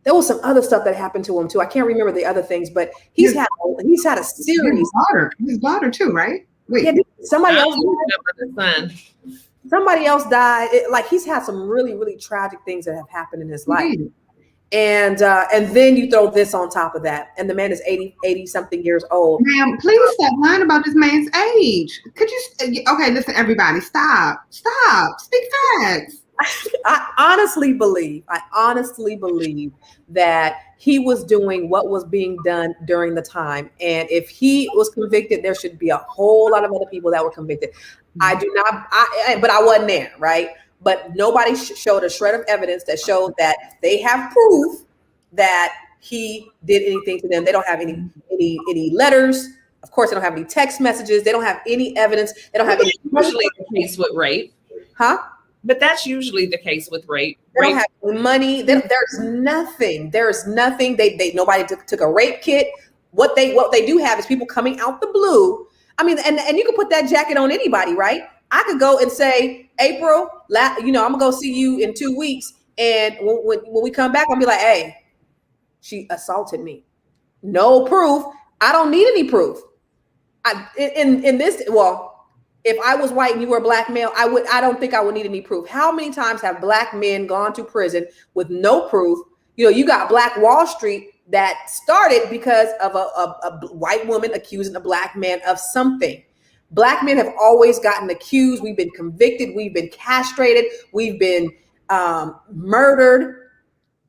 There was some other stuff that happened to him too. I can't remember the other things, but he's had a series. His daughter too, right? Wait, yeah, somebody else died. He's had some really, really tragic things that have happened in his life. And then you throw this on top of that, and the man is 80 something years old. Ma'am, please stop lying about this man's age. Could you? Okay, listen, everybody, stop. Speak facts. I honestly believe that he was doing what was being done during the time. And if he was convicted, there should be a whole lot of other people that were convicted. I do not, but I wasn't there, right? But nobody showed a shred of evidence that showed that they have proof that he did anything to them. They don't have any letters. Of course, they don't have any text messages. They don't have any evidence. They don't have any. Usually the case with rape. Huh? But that's usually the case with rape. They don't have any money. There's nothing. There's nothing. They nobody took a rape kit. What they do have is people coming out the blue. I mean, and you can put that jacket on anybody, right? I could go and say, April, I'm gonna go see you in 2 weeks, and when we come back, I'll be like, hey, she assaulted me. No proof. I don't need any proof. If I was white and you were a black male, I don't think I would need any proof. How many times have black men gone to prison with no proof? You got Black Wall Street that started because of a white woman accusing a black man of something. Black men have always gotten accused. We've been convicted. We've been castrated. We've been murdered,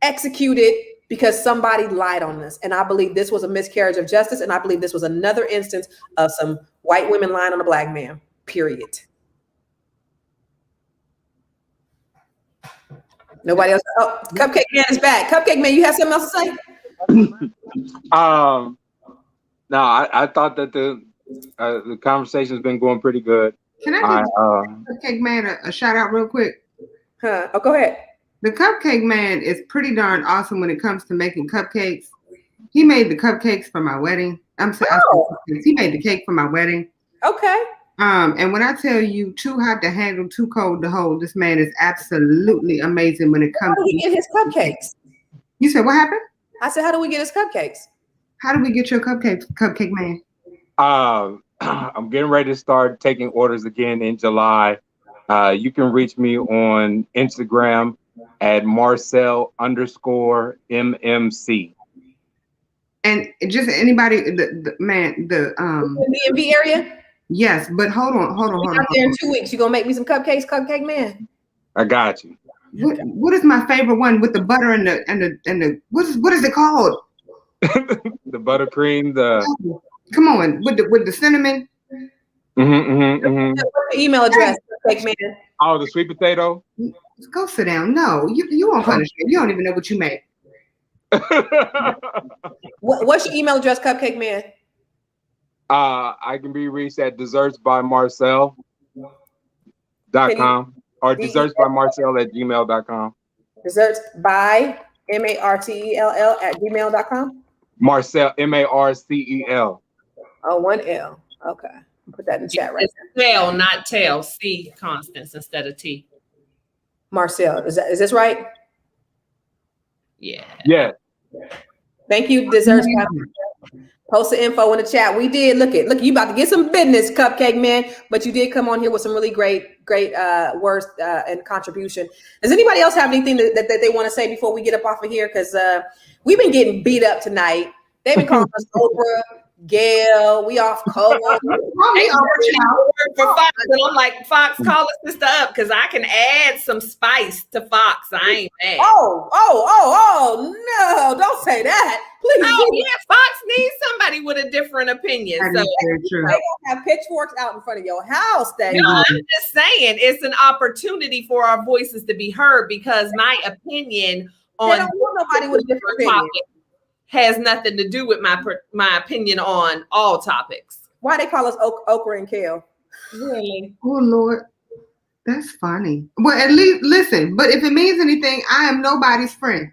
executed because somebody lied on us. And I believe this was a miscarriage of justice. And I believe this was another instance of some white women lying on a black man, period. Nobody else. Oh, Cupcake Man is back. Cupcake Man, you have something else to say? No, I thought that the conversation's been going pretty good. Can I give Cupcake Man a shout out real quick? Huh? Oh, go ahead. The Cupcake Man is pretty darn awesome when it comes to making cupcakes. He made the cupcakes for my wedding. He made the cake for my wedding. Okay. And when I tell you, too hot to handle, too cold to hold, this man is absolutely amazing when it comes to. How do we get his cupcakes? You said what happened? I said, how do we get his cupcakes? How do we get your cupcakes, Cupcake Man? I'm getting ready to start taking orders again in July. You can reach me on Instagram at Marcel_MMC. And just anybody, the DMV area? Yes, but hold on. Out there in 2 weeks, you gonna make me some cupcakes, Cupcake Man? I got you. What is my favorite one with the butter and the what is it called? The buttercream. Come on, with the cinnamon. What's the email address, Cupcake Man? Oh, the sweet potato. Go sit down. No, you won't punishment. You don't even know what you make. What's your email address, Cupcake Man? I can be reached at dessertsbymarcel.com or dessertsbymarcel@gmail.com. Desserts by MARTELL at gmail.com. Marcel, MARCEL. Oh, 1 L. Okay. Put that in the chat right now. Cell, not tell. C Constance instead of T. Marcel. Is this right? Yeah. Yeah. Thank you, Desserts. Post the info in the chat. We did. Look, you about to get some business, Cupcake Man, but you did come on here with some really great words and contribution. Does anybody else have anything that they want to say before we get up off of here? Because we've been getting beat up tonight. They've been calling us Oprah, Gail, we off cold. For Fox, and I'm like, Fox, call us sister up because I can add some spice to Fox. I ain't mad. Oh, no, don't say that. Please. Oh, yeah, Fox needs somebody with a different opinion. So they don't have pitchforks out in front of your house. No, I'm just saying it's an opportunity for our voices to be heard because my opinion on nobody with a different opinion has nothing to do with my opinion on all topics. Why they call us okra and kale? Really? Oh Lord, that's funny. Well, at least listen. But if it means anything, I am nobody's friend.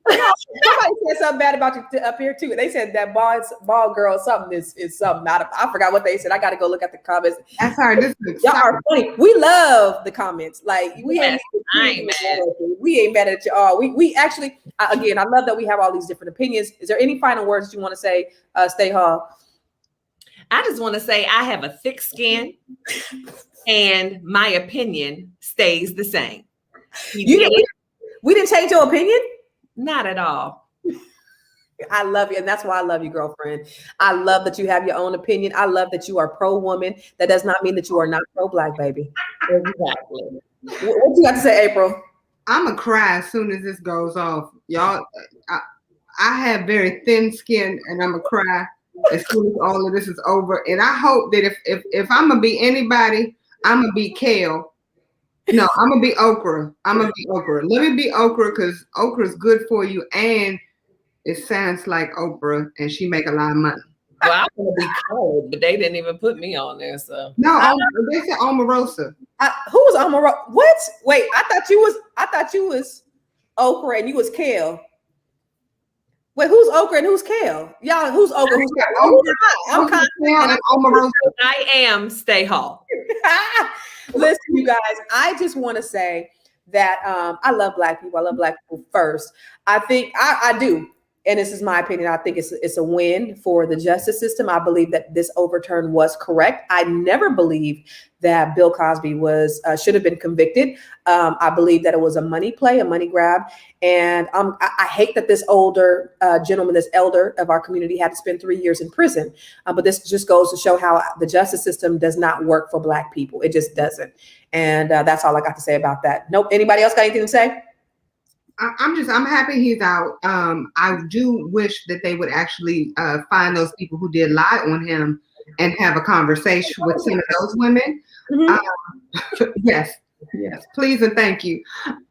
Somebody said something bad about you up here too. They said that bald girl something is something. I forgot what they said. I got to go look at the comments. That's all right. Y'all are funny. We love the comments. Like we ain't mad. We ain't mad at you all. We actually again, I love that we have all these different opinions. Is there any final words that you want to say, Stay Hall? I just want to say I have a thick skin, and my opinion stays the same. We didn't change your opinion. Not at all. I love you. And that's why I love you, girlfriend. I love that you have your own opinion. I love that you are pro-woman. That does not mean that you are not pro-black, baby. Exactly. What you got to say, April? I'm gonna cry as soon as this goes off, y'all. I have very thin skin, and I'm gonna cry as soon as all of this is over. And I hope that if I'm gonna be anybody, I'm gonna be kale. No, I'm gonna be okra. I'm gonna be okra. Let me be okra because okra is good for you, and it sounds like Oprah, and she make a lot of money. Well, I want to be cold, but they didn't even put me on there. So no, they said Omarosa. Who was Omarosa? What? Wait, I thought you was okra and you was kale. Wait, who's okra and who's kale? Y'all, who's okra? Who's kale? I'm Omarosa. I am Stay Hall. Listen, you guys, I just want to say that I love Black people. I love Black people first. I think I do. And this is my opinion. I think it's a win for the justice system. I believe that this overturn was correct. I never believed that Bill Cosby should have been convicted. I believe that it was a money play, a money grab. And I hate that this older gentleman, this elder of our community, had to spend 3 years in prison. But this just goes to show how the justice system does not work for Black people. It just doesn't. And that's all I got to say about that. Nope. Anybody else got anything to say? I'm happy he's out. I do wish that they would actually find those people who did lie on him and have a conversation with some of those women. Mm-hmm. Yes, please and thank you.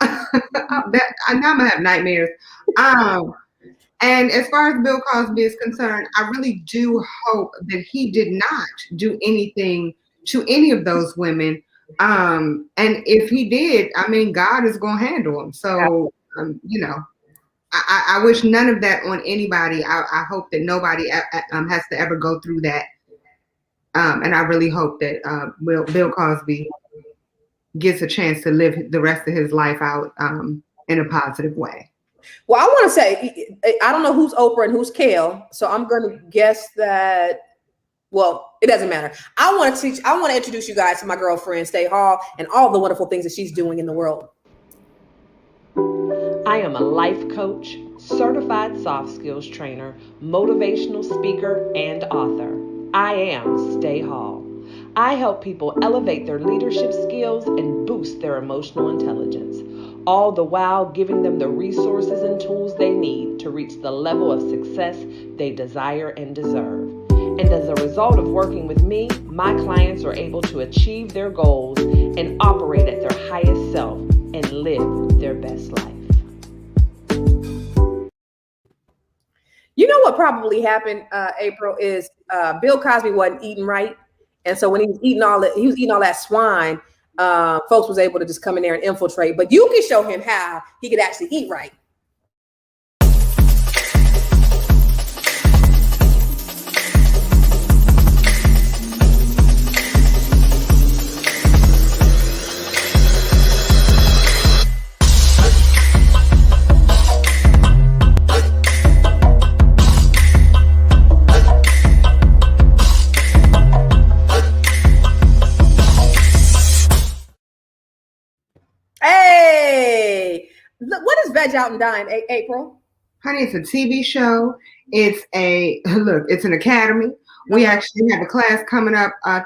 Now I'm gonna have nightmares. And as far as Bill Cosby is concerned, I really do hope that he did not do anything to any of those women. And if he did, I mean, God is gonna handle him. So. I wish none of that on anybody. I hope that nobody has to ever go through that. And I really hope that Bill Cosby gets a chance to live the rest of his life out in a positive way. Well, I want to say, I don't know who's Oprah and who's Kale, so I'm going to guess that. Well, it doesn't matter. I want to introduce you guys to my girlfriend, Stay Hall, and all the wonderful things that she's doing in the world. I am a life coach, certified soft skills trainer, motivational speaker, and author. I am Stay Hall. I help people elevate their leadership skills and boost their emotional intelligence, all the while giving them the resources and tools they need to reach the level of success they desire and deserve. And as a result of working with me, my clients are able to achieve their goals and operate at their highest self and live their best life. You know what probably happened, April, is Bill Cosby wasn't eating right. And so when he was eating all that swine, folks was able to just come in there and infiltrate. But you can show him how he could actually eat right. Hey, what is Veg Out and Dine, April? Honey, it's a TV show. It's an academy. We actually have a class coming up. I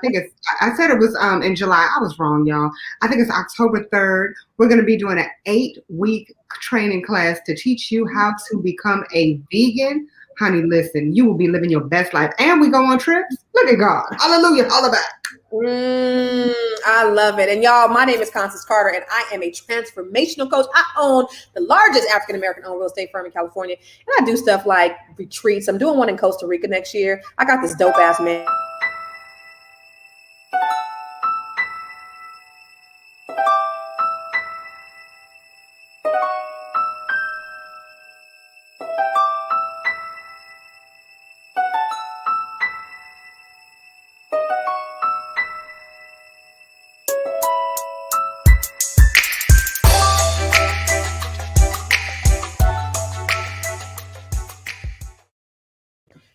said it was in July. I was wrong, y'all. I think it's October 3rd. We're going to be doing an 8-week training class to teach you how to become a vegan. Honey, listen, you will be living your best life. And we go on trips. Look at God. Hallelujah. Holla back. I love it. And y'all, my name is Constance Carter, and I am a transformational coach. I own the largest African-American owned real estate firm in California. And I do stuff like retreats. I'm doing one in Costa Rica next year. I got this dope ass man.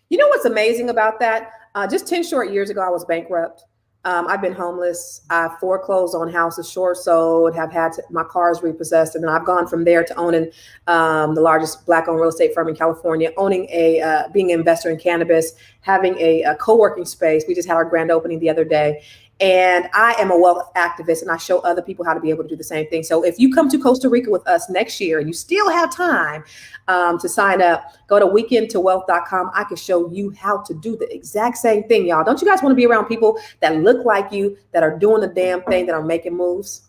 You know what's amazing about that? Just 10 short years ago, I was bankrupt. I've been homeless. I foreclosed on houses, short sold, have had my cars repossessed. And then I've gone from there to owning the largest Black-owned real estate firm in California, owning being an investor in cannabis, having a co-working space. We just had our grand opening the other day. And I am a wealth activist, and I show other people how to be able to do the same thing. So if you come to Costa Rica with us next year and you still have time to sign up, go to weekendtowealth.com. I can show you how to do the exact same thing, y'all. Don't you guys want to be around people that look like you, that are doing the damn thing, that are making moves?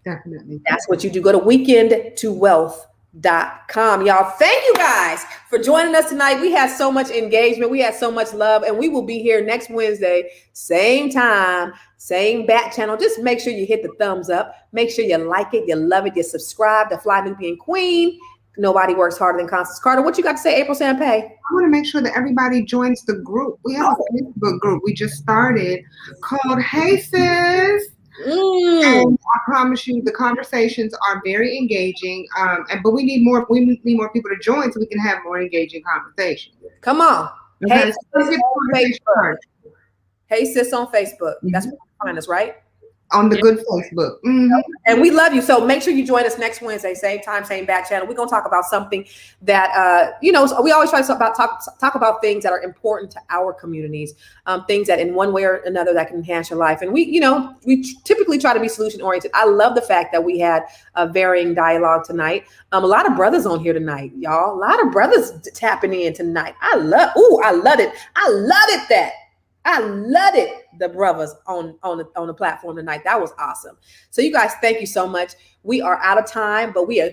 Definitely. That's what you do. Go to weekendtowealth.com. Y'all, thank you guys for joining us tonight. We had so much engagement. We had so much love, and we will be here next Wednesday, same time, same back channel. Just make sure you hit the thumbs up. Make sure you like it, you love it, you subscribe to Fly Nubian Queen. Nobody works harder than Constance Carter. What you got to say, April Sampe? I want to make sure that everybody joins the group. We have a Facebook group we just started called Hey Sis. And I promise you, the conversations are very engaging. But we need more. We need more people to join so we can have more engaging conversations. Come on. Okay, Hey, so let's get the conversation started. Hey Sis on Facebook. That's where you find us, right? On the good Facebook. Mm-hmm. And we love you. So make sure you join us next Wednesday, same time, same back channel. We're going to talk about something that, we always try to talk about things that are important to our communities, things that in one way or another that can enhance your life. And we typically try to be solution oriented. I love the fact that we had a varying dialogue tonight. A lot of brothers on here tonight, y'all. A lot of brothers tapping in tonight. I love it. I loved it. The brothers on the platform tonight. That was awesome. So you guys, thank you so much. We are out of time, but we are